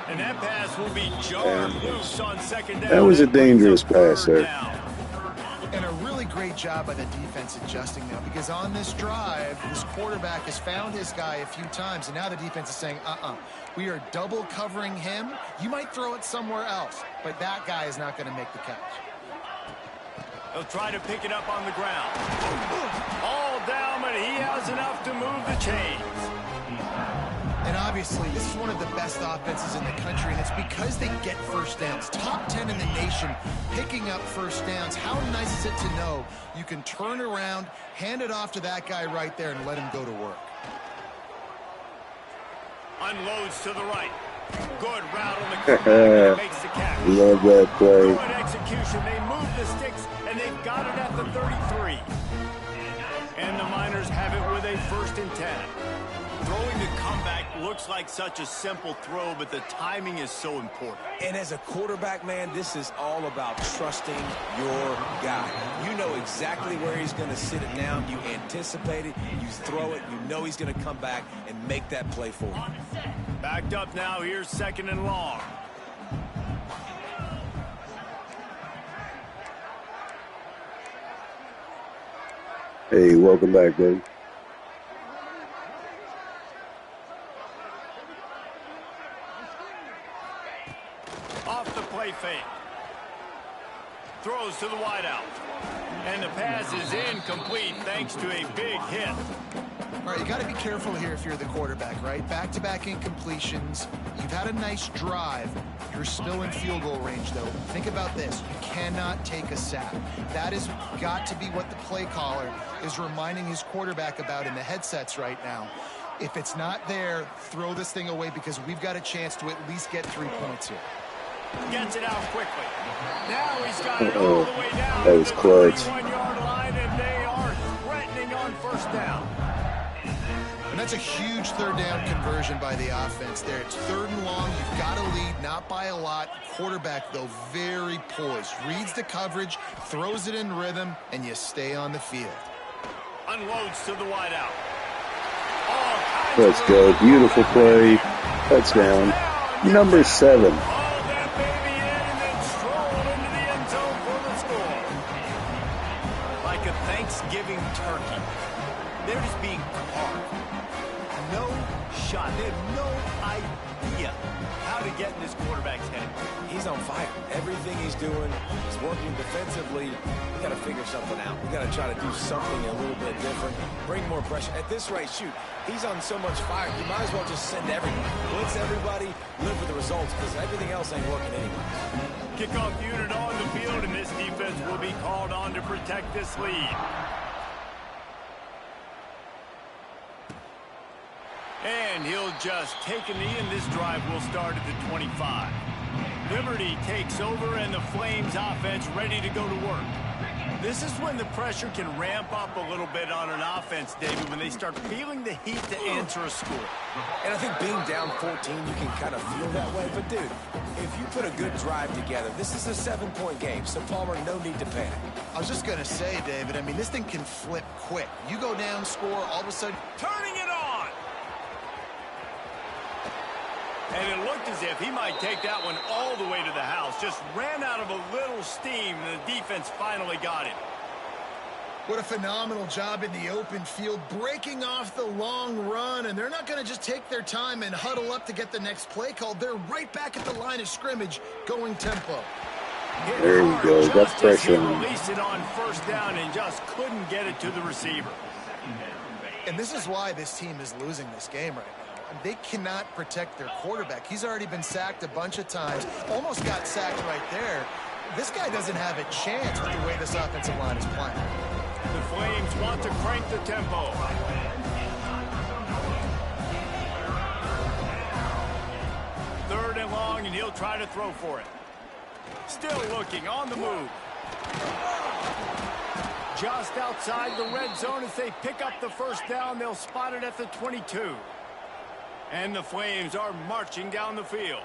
And that pass will be jarred loose on second down. That was a dangerous pass there. Down. great job by the defense adjusting now, because on this drive, this quarterback has found his guy a few times, and now the defense is saying, we are double covering him. You might throw it somewhere else, but that guy is not going to make the catch. He'll try to pick it up on the ground. All down, but he has enough to move the chains. And obviously, this is one of the best offenses in the country, and it's because they get first downs. Top 10 in the nation picking up first downs. How nice is it to know you can turn around, hand it off to that guy right there, and let him go to work. Unloads to the right. Good route on the comeback. Makes the catch. Love that play. Good execution. They move the sticks, and they've got it at the 33. And the Miners have it with a 1st and 10. Throwing the comeback looks like such a simple throw, but the timing is so important. And as a quarterback, man, this is all about trusting your guy. You know exactly where he's going to sit it down. You anticipate it. You throw it. You know he's going to come back and make that play for you. Backed up now. Here's 2nd and long. Hey, welcome back, buddy. Off the play fake. Throws to the wideout. And the pass is incomplete thanks to a big hit. All right, you got to be careful here if you're the quarterback, right? Back-to-back incompletions. You've had a nice drive. You're still in field goal range, though. Think about this. You cannot take a sack. That has got to be what the play caller is reminding his quarterback about in the headsets right now. If it's not there, throw this thing away, because we've got a chance to at least get 3 points here. Gets it out quickly. Now he's got it all the way down That was to the clutch. 31-yard line, and they are threatening on 1st down. And that's a huge 3rd down conversion by the offense there. It's 3rd and long. You've got to lead, not by a lot. Quarterback, though, very poised. Reads the coverage, throws it in rhythm, and you stay on the field. Unloads to the wideout. Let's go. Beautiful play. Touchdown. Number 7. Thanksgiving turkey. They're just being carved. No shot. They have no idea how to get in this quarterback's head. He's on fire. Everything he's doing is working defensively. We got to figure something out. We got to try to do something a little bit different. Bring more pressure. At this rate, shoot, he's on so much fire. You might as well just send everybody. Blitz everybody. Live with the results, because everything else ain't working anyway. Kickoff unit on the field, and this defense will be called on to protect this lead. And he'll just take a knee, and this drive will start at the 25. Liberty takes over, and the Flames offense ready to go to work. This is when the pressure can ramp up a little bit on an offense, David, when they start feeling the heat to answer a score. And I think being down 14, you can kind of feel that way. But, dude, if you put a good drive together, this is a 7-point game. So, Palmer, no need to panic. I was just going to say, David, I mean, this thing can flip quick. You go down, score, all of a sudden, Turning it on! And it looked as if he might take that one all the way to the house. Just ran out of a little steam, and the defense finally got him. what a phenomenal job in the open field, breaking off the long run, and they're not going to just take their time and huddle up to get the next play called. They're right back at the line of scrimmage, going tempo. There you go, got pressure on him. Released it on 1st down and just couldn't get it to the receiver. And this is why this team is losing this game right now. They cannot protect their quarterback. He's already been sacked a bunch of times, almost got sacked right there. This guy doesn't have a chance with the way this offensive line is playing. The Flames want to crank the tempo. Third and long, and he'll try to throw for it. Still looking on the move. Just outside the red zone as they pick up the 1st down. They'll spot it at the 22. And the Flames are marching down the field.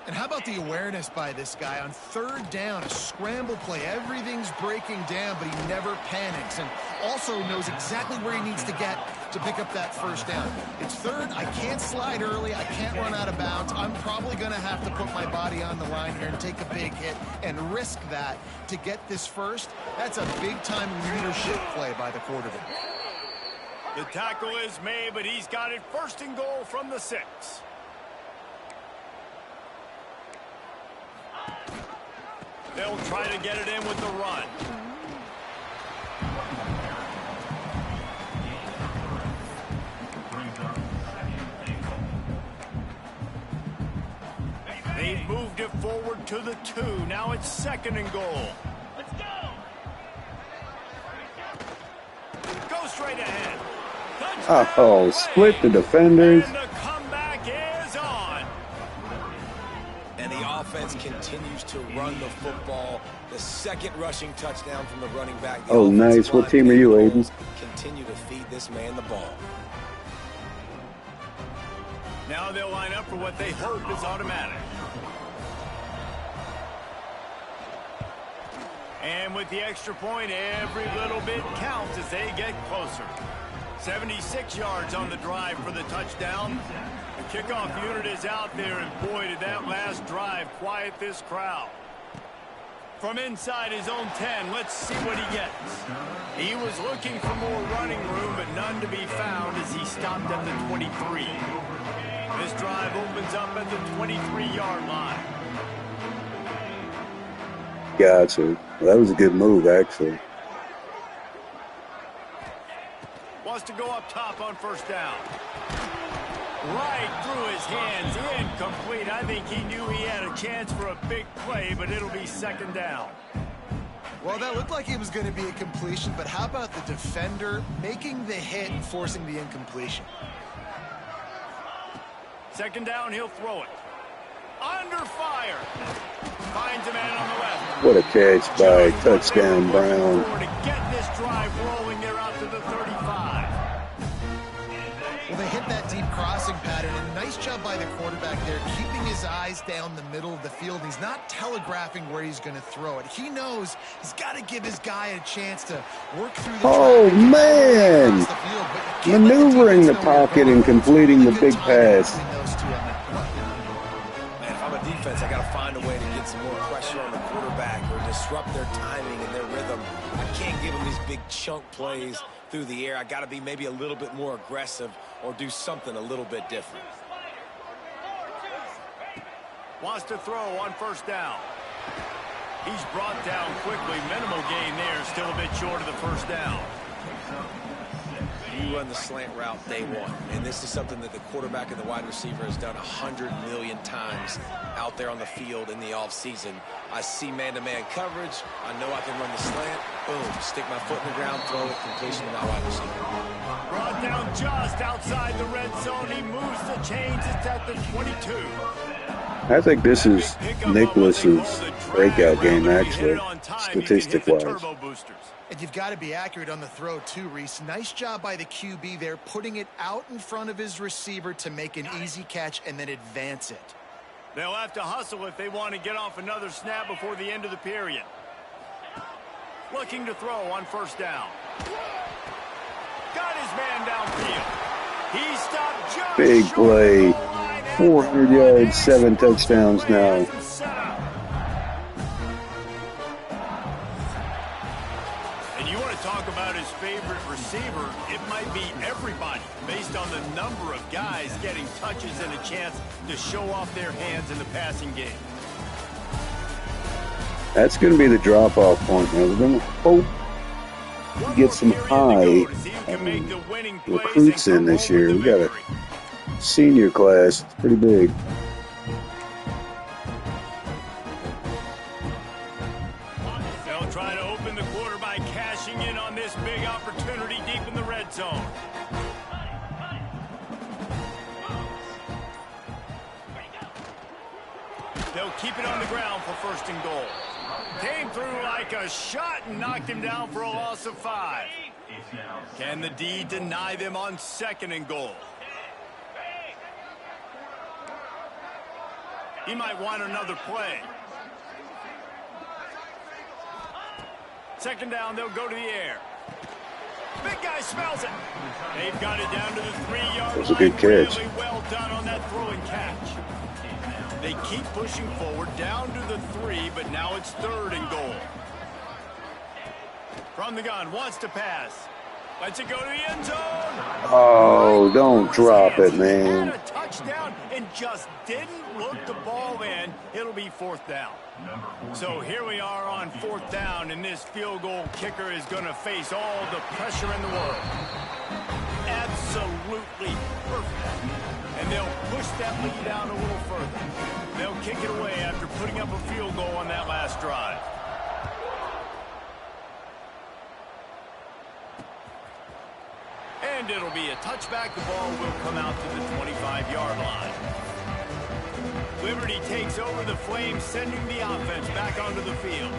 And how about the awareness by this guy on 3rd down, a scramble play. Everything's breaking down, but he never panics and also knows exactly where he needs to get to pick up that first down. It's third. I can't slide early. I can't run out of bounds. I'm probably going to have to put my body on the line here and take a big hit and risk that to get this first. That's a big-time leadership play by the quarterback. The tackle is made, but he's got it first and goal from the 6. They'll try to get it in with the run. They've moved it forward to the 2. Now it's second and goal. Let's go. Go straight ahead. Oh, split the defenders. And the comeback is on. And the offense continues to run the football. The second rushing touchdown from the running back. The Oh, nice. What team are you, Aiden? Continue to feed this man the ball. Now they'll line up for what they hope is automatic. And with the extra point, every little bit counts as they get closer. 76 yards on the drive for the touchdown. The kickoff unit is out there, and boy, did that last drive quiet this crowd. From inside his own 10, let's see what he gets. He was looking for more running room, but none to be found as he stopped at the 23. This drive opens up at the 23-yard line. Gotcha. Well, that was a good move, actually. Wants to go up top on first down. Right through his hands, incomplete. I think he knew he had a chance for a big play, but it'll be second down. Well, that looked like it was going to be a completion, but how about the defender making the hit and forcing the incompletion? Second down, he'll throw it. Under fire. Finds a man on the left. What a catch by touchdown Brown. To get this drive rolling, they're out to the 35. Well, they hit that deep crossing pattern, and nice job by the quarterback there, keeping his eyes down the middle of the field. He's not telegraphing where he's going to throw it. He knows he's got to give his guy a chance to work through the Oh, traffic man. across the field, but you can't let Maneuvering the defense know where you're pocket going. and completing the Good big timing pass. between those two on that play. Man, if I'm a defense, I got to find a way to get some more pressure on the quarterback or disrupt their timing and their rhythm. I can't give them these big chunk plays through the air. I got to be maybe a little bit more aggressive or do something a little bit different. Wants to throw on first down. He's brought down quickly. Minimal gain there. Still a bit short of the first down. You run the slant route day one, and this is something that the quarterback and the wide receiver has done 100 million times out there on the field in the offseason. I see man-to-man coverage. I know I can run the slant. Boom, stick my foot in the ground, throw it, completion to my wide receiver. Brought down just outside the red zone. He moves the chains. It's at the 22. I think this is Nicholas's breakout game, actually, statistic-wise. And you've got to be accurate on the throw, too, Reese. Nice job by the QB there, putting it out in front of his receiver to make an easy catch and then advance it. They'll have to hustle if they want to get off another snap before the end of the period. Looking to throw on first down. Got his man downfield. He stopped just Big play. 400 yards, 7 touchdowns now. And you want to talk about his favorite receiver, it might be everybody based on the number of guys getting touches and a chance to show off their hands in the passing game. That's going to be the drop-off point now. We're going to hope to get some high recruits in this year. We got a senior class. It's pretty big. They'll try to open the quarter by cashing in on this big opportunity deep in the red zone. They'll keep it on the ground for first and goal. Came through like a shot and knocked him down for a loss of 5. Can the D deny them on second and goal? He might want another play. Second down, they'll go to the air. Big guy smells it. They've got it down to the 3-yard line. That's a good catch. Really well done on that throw and catch. They keep pushing forward down to the 3, but now it's 3rd and goal. From the gun, wants to pass. Lets it go to the end zone. Oh, don't drop it, man. Had a touchdown and just didn't look the ball in. It'll be 4th down. So here we are on 4th down, and this field goal kicker is going to face all the pressure in the world. Absolutely perfect. And they'll push that lead down a little further. They'll kick it away after putting up a field goal on that last drive. And it'll be a touchback. The ball will come out to the 25-yard line. Liberty takes over the Flames, sending the offense back onto the field.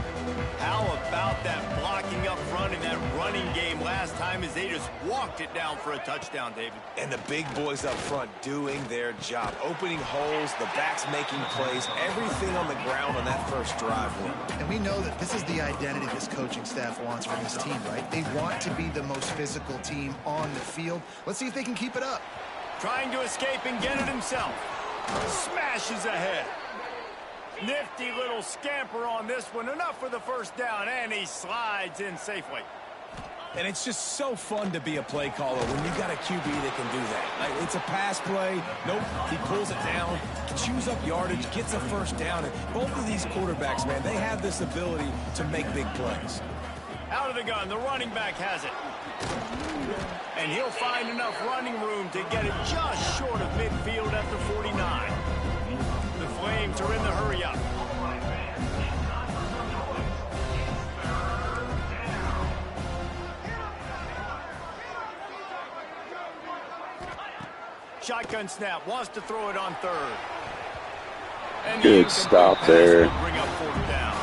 How about that blocking up front in that running game last time as they just walked it down for a touchdown, David? And the big boys up front doing their job. Opening holes, the backs making plays, everything on the ground on that first drive. And we know that this is the identity this coaching staff wants from this team, right? They want to be the most physical team on the field. Let's see if they can keep it up. Trying to escape and get it himself. Smashes ahead. Nifty little scamper on this one. Enough for the first down, and he slides in safely. And it's just so fun to be a play caller when you've got a QB that can do that. Like, it's a pass play. Nope, he pulls it down, chews up yardage, gets a first down. And both of these quarterbacks, man, they have this ability to make big plays. Out of the gun, the running back has it. And he'll find enough running room to get it just short of midfield at the 49. The Flames are in the hurry-up. Shotgun snap, wants to throw it on 3rd. And Good stop there. Bring up 4th down.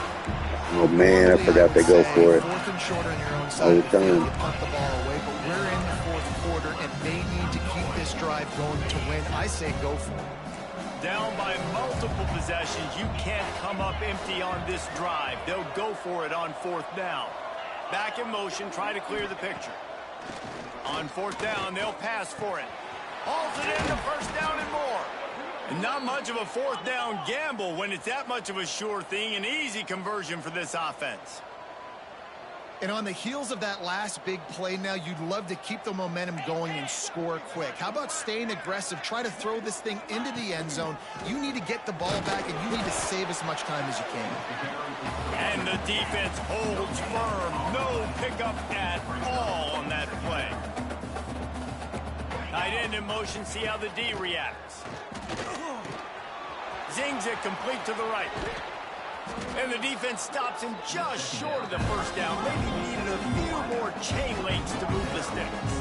Oh, man, I forgot to go for it. 4th and short on your own I side. was done. You punt the ball away, but we're in the 4th quarter, and they need to keep this drive going to win. I say go for it. Down by multiple possessions, you can't come up empty on this drive. They'll go for it on 4th down. Back in motion, try to clear the picture. On 4th down, they'll pass for it. Hauls it into 1st down and more. And not much of a 4th down gamble when it's that much of a sure thing. An easy conversion for this offense. And on the heels of that last big play now, you'd love to keep the momentum going and score quick. How about staying aggressive? Try to throw this thing into the end zone. You need to get the ball back, and you need to save as much time as you can. And the defense holds firm. No pickup at all on that play. Tight end in motion, see how the D reacts. Zings it complete to the right. And the defense stops him just short of the 1st down. Maybe needed a few more chain links to move the sticks.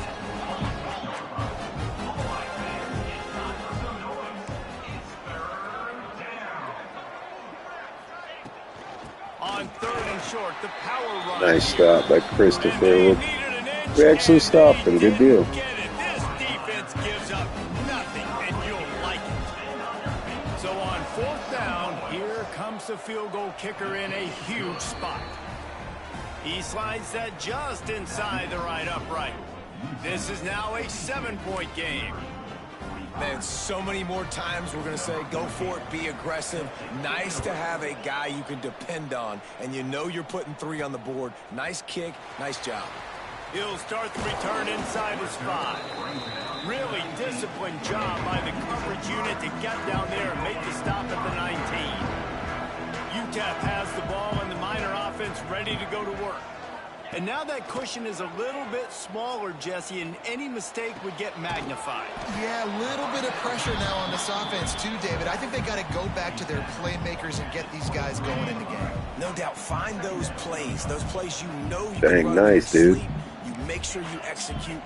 On 3rd and short, the power run. Nice stop by Christopher. We actually stopped him. Good deal. This defense gives up nothing, and you'll like it. So on 4th down, here comes the field goal kicker in a huge spot. He slides that just inside the right upright. This is now a 7-point game. Man, so many more times we're going to say, go for it, be aggressive. Nice to have a guy you can depend on, and you know you're putting 3 on the board. Nice kick, nice job. He'll start the return inside his 5. Really disciplined job by the coverage unit to get down there and make the stop at the 19. Utep has the ball and the Miner offense ready to go to work. And now that cushion is a little bit smaller, Jesse, and any mistake would get magnified. Yeah, a little bit of pressure now on this offense too, David. I think they got to go back to their playmakers and get these guys going in the game. No doubt, find those plays you know you Dang, can run nice, in your dude. sleep. You make sure you execute,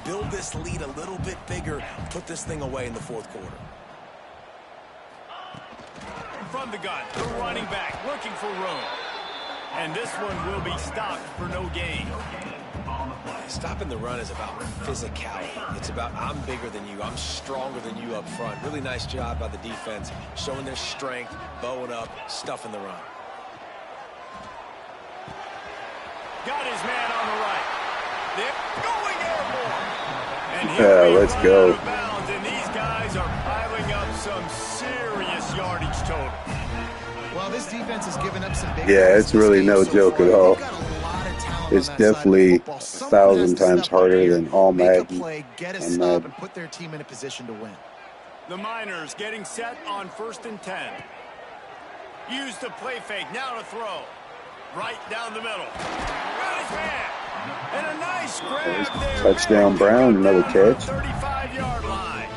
build this lead a little bit bigger, put this thing away in the 4th quarter. From the gun, the running back looking for room. And this one will be stopped for no gain. Stopping the run is about physicality. It's about I'm bigger than you, I'm stronger than you up front. Really nice job by the defense, showing their strength, bowing up, stuffing the run. Got his man on the right. They're going airborne. And here we let's run go. out of bounds, and these guys are piling up some serious yardage total. Well, this defense has given up some big Yeah, plays it's this really game no so joke far. at all. They've got a lot of talent It's on that side of definitely football. 1,000 times harder than all Make a Madden. play, get a on stop, Madden. and put their team in a position to win. The Miners getting set on 1st and 10. Use the play fake, now to throw. Right down the middle. Got his man. And a nice grab there. Touchdown Brown, another catch. 35-yard line.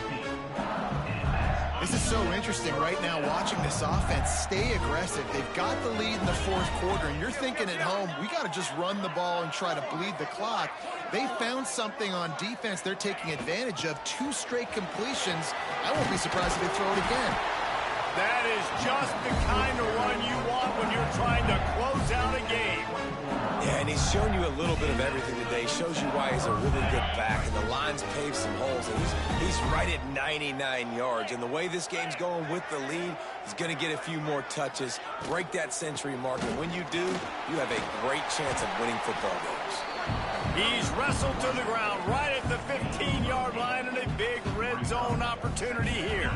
This is so interesting right now watching this offense stay aggressive. They've got the lead in the 4th quarter, and you're thinking at home, we got to just run the ball and try to bleed the clock. They found something on defense they're taking advantage of. 2 straight completions. I won't be surprised if they throw it again. That is just the kind of run you want when you're trying to close out a game. Yeah, and he's shown you a little bit of everything today. Shows you why he's a really good back, and the line's paved some holes. And he's right at 99 yards. And the way this game's going with the lead, he's going to get a few more touches, break that century mark. And when you do, you have a great chance of winning football games. He's wrestled to the ground right at the 15-yard line, and a big red zone opportunity here.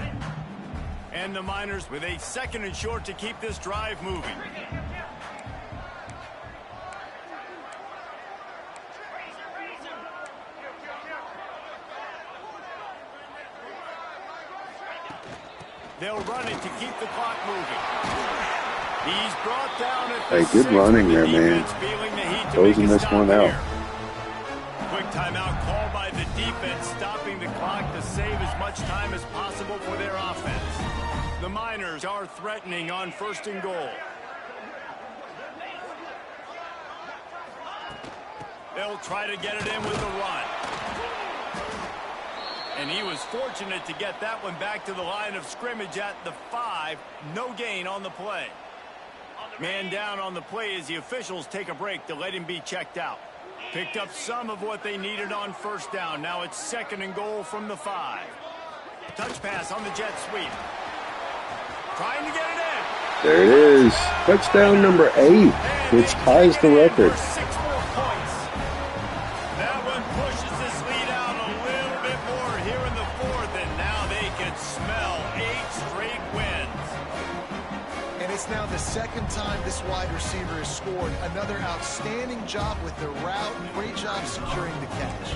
And the Miners with a 2nd and short to keep this drive moving. They'll run it to keep the clock moving. He's brought down at the Hey, good 6 running with the there, man. defense feeling the heat to Closing make a this stop one out. here. Quick timeout called by the defense, stopping the clock to save as much time as possible for their offense. The Miners are threatening on 1st and goal. They'll try to get it in with the run. And he was fortunate to get that one back to the line of scrimmage at the 5. No gain on the play. Man down on the play as the officials take a break to let him be checked out. Picked up some of what they needed on 1st down. Now it's 2nd and goal from the 5. Touch pass on the jet sweep. Trying to get it in. There it is. Touchdown number 8, which ties the record. 6 more points. That one pushes this lead out a little bit more here in the 4th, and now they can smell 8 straight wins. And it's now the 2nd time this wide receiver has scored. Another outstanding job with the route. Great job securing the catch.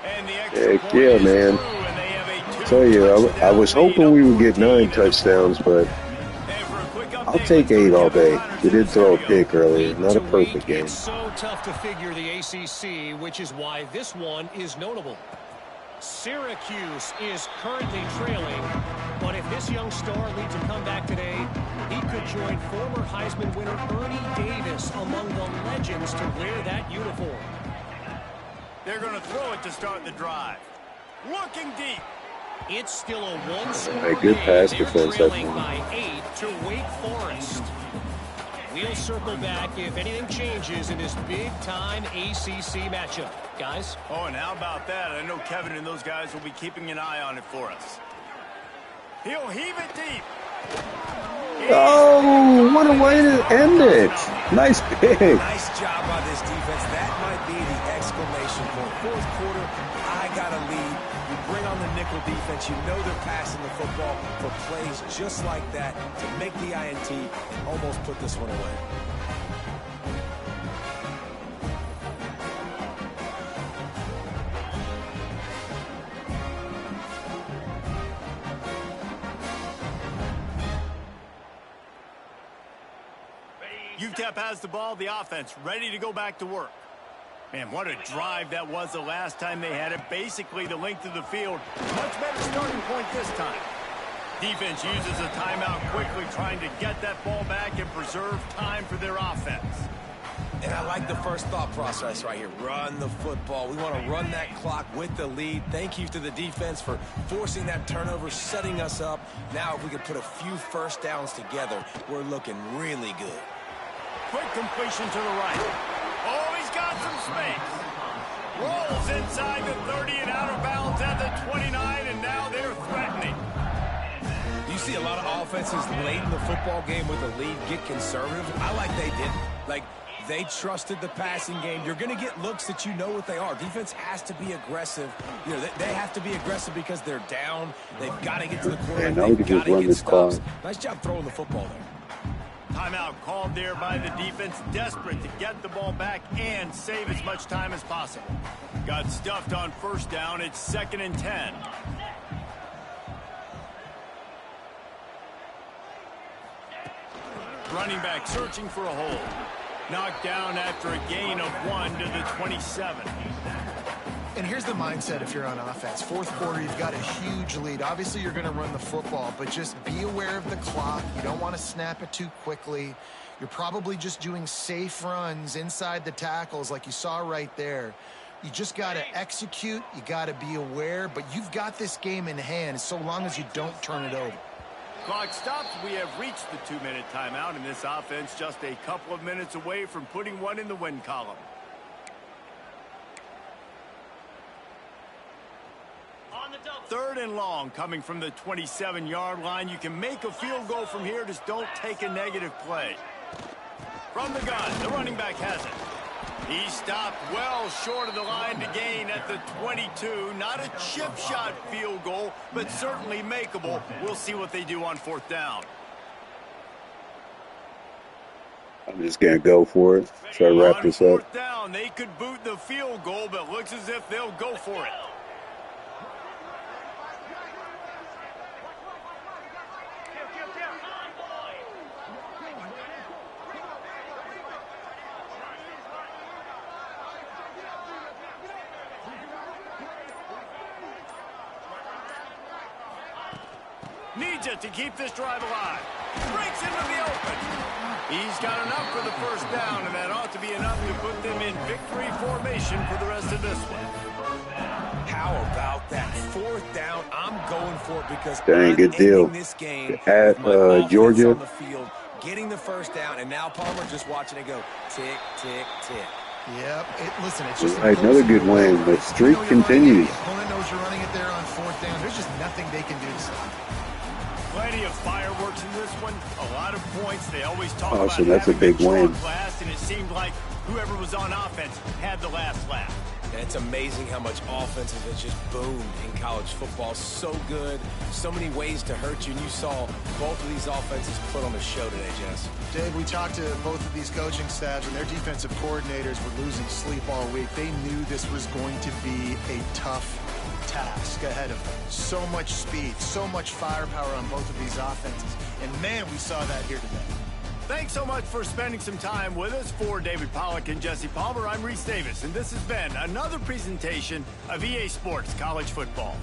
And the extra Heck point yeah, is man. through, and they have a Tell you, I two-touchdown was lead hoping we over would get 9 14. touchdowns, but And for a quick update, I'll take 8 all day. We did throw a pick earlier. Not a perfect game. It's so tough to figure the ACC, which is why this one is notable. Syracuse is currently trailing, but if this young star leads a comeback today, he could join former Heisman winner Ernie Davis among the legends to wear that uniform. They're going to throw it to start the drive. Looking deep. It's still a one-score A good game. pass They're defense, trailing that's by 8 to Wake Forest. We'll circle back if anything changes in this big-time ACC matchup. Guys? Oh, and how about that? I know Kevin and those guys will be keeping an eye on it for us. He'll heave it deep. Oh, what a way to end it. Nice pick. Nice job by this defense. That might be the exclamation point. 4th quarter, I got a lead. You bring on the nickel defense. You know they're passing the football for plays just like that to make the INT and almost put this one away. Utep has the ball, the offense ready to go back to work. Man, what a drive that was the last time they had it. Basically the length of the field. Much better starting point this time. Defense uses a timeout quickly, trying to get that ball back and preserve time for their offense. And I like the first thought process right here. Run the football. We want to run that clock with the lead. Thank you to the defense for forcing that turnover, setting us up. Now if we could put a few 1st downs together, we're looking really good. Quick completion to the right. Oh, he's got some space. Rolls inside the 30 and out of bounds at the 29, and now they're threatening. You see a lot of offenses late in the football game with a lead get conservative. I like they didn't. Like, They trusted the passing game. You're going to get looks that you know what they are. Defense has to be aggressive. You know, they have to be aggressive because they're down. They've got to get to the quarterback. now we They've can got just run to get this clock. stops. Nice job throwing the football there. Timeout called there by the defense, desperate to get the ball back and save as much time as possible. Got stuffed on first down. It's 2nd and 10. Running back searching for a hole. Knocked down after a gain of 1 to the 27. And here's the mindset if you're on offense. Fourth quarter, you've got a huge lead. Obviously, you're going to run the football, but just be aware of the clock. You don't want to snap it too quickly. You're probably just doing safe runs inside the tackles like you saw right there. You just got to execute. You got to be aware, but you've got this game in hand so long as you don't turn it over. Clock stops. We have reached the 2-minute timeout, and this offense just a couple of minutes away from putting one in the win column. Third and long coming from the 27-yard line. You can make a field goal from here. Just don't take a negative play. From the gun, the running back has it. He stopped well short of the line to gain at the 22. Not a chip shot field goal, but certainly makeable. We'll see what they do on 4th down. I'm just going to go for it. Try to wrap this up. 4th down, they could boot the field goal, but looks as if they'll go for it. Needs it to keep this drive alive. Breaks into the open. He's got enough for the first down, and that ought to be enough to put them in victory formation for the rest of this one. How about that 4th down? I'm going for it because Dang, good deal. this game At with my offense Georgia. on the field, getting the first down, and now Palmer just watching it go tick, tick, tick. Yep. Listen, it's just Another good win. The streak continues. The opponent knows you're running it there on 4th down. There's just nothing they can do to stop it. Plenty of fireworks in this one. A lot of points. They always talk Oh, about so that's a having big win. class, and it seemed like whoever was on offense had the last laugh. And it's amazing how much offense has just boomed in college football. So good, so many ways to hurt you. And you saw both of these offenses put on a show today, Jess. Dave, we talked to both of these coaching staffs, and their defensive coordinators were losing sleep all week. They knew this was going to be a tough task ahead of them. So much speed, so much firepower on both of these offenses. And, man, we saw that here today. Thanks so much for spending some time with us. For David Pollack and Jesse Palmer, I'm Reese Davis, and this has been another presentation of EA Sports College Football.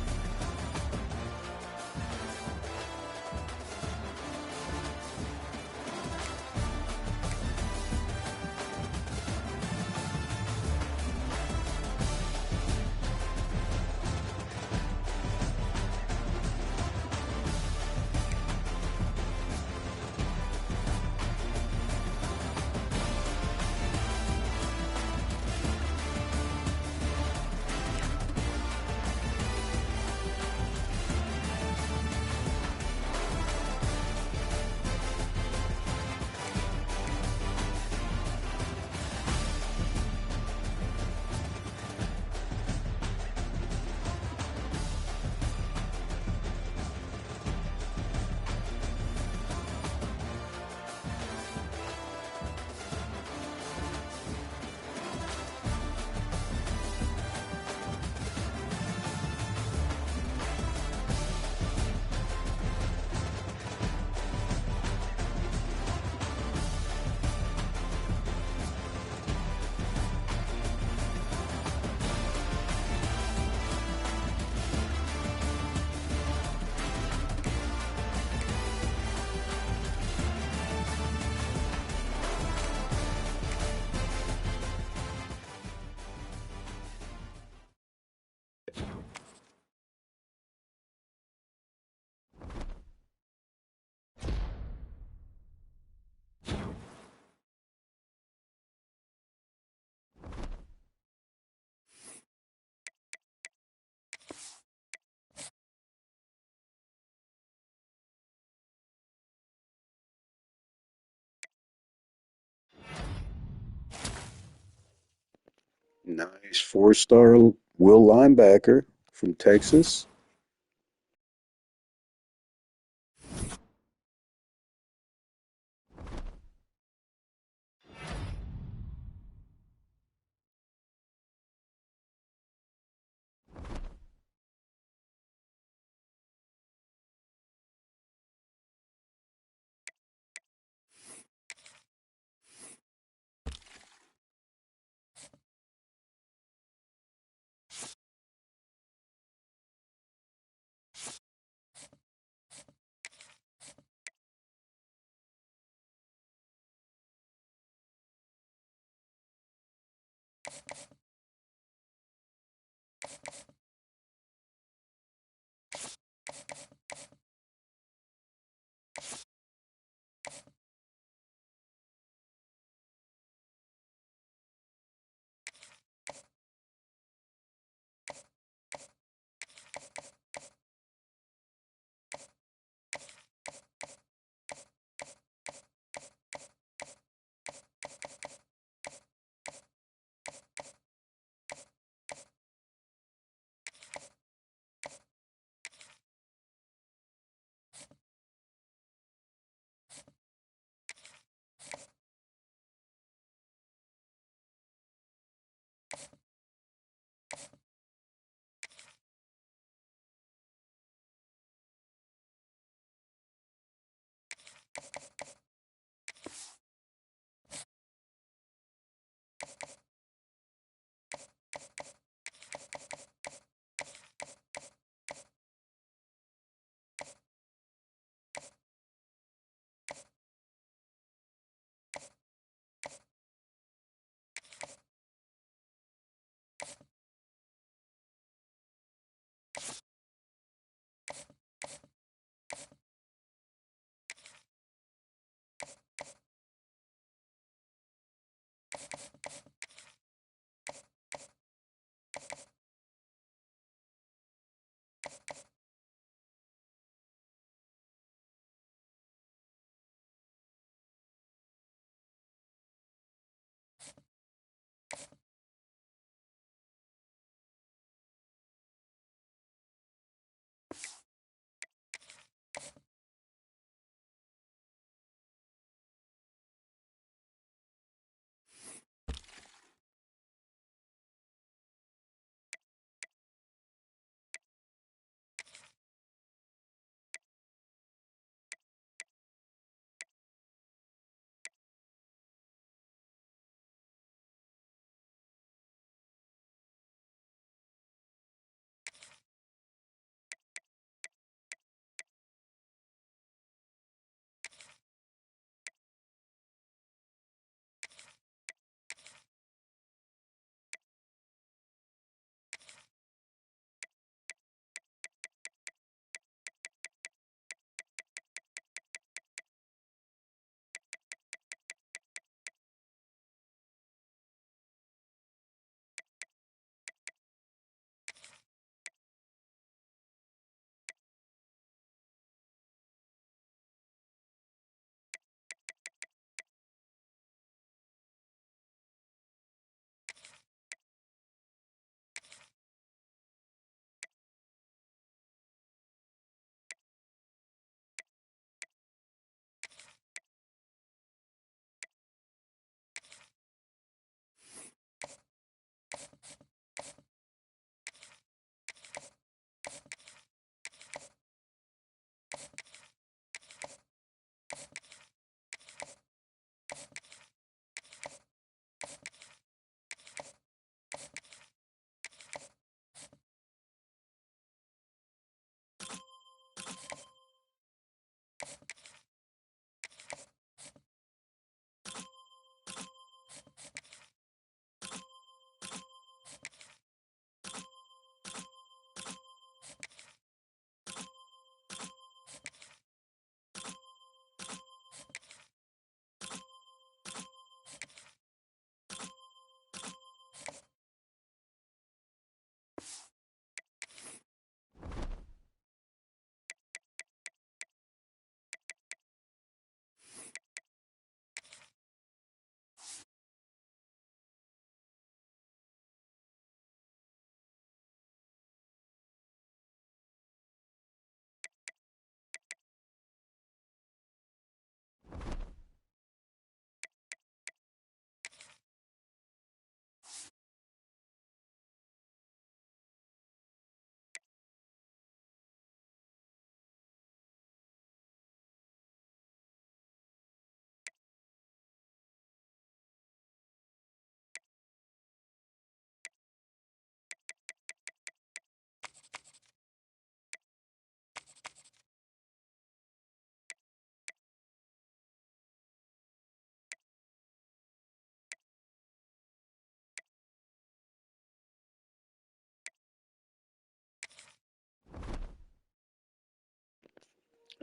Nice 4-star Will linebacker from Texas.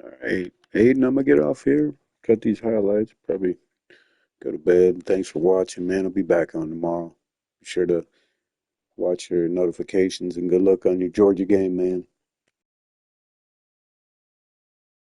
All right, Aiden, I'm gonna get off here. Cut these highlights. Probably go to bed. Thanks for watching, man. I'll be back on tomorrow. Be sure to watch your notifications and good luck on your Georgia game, man.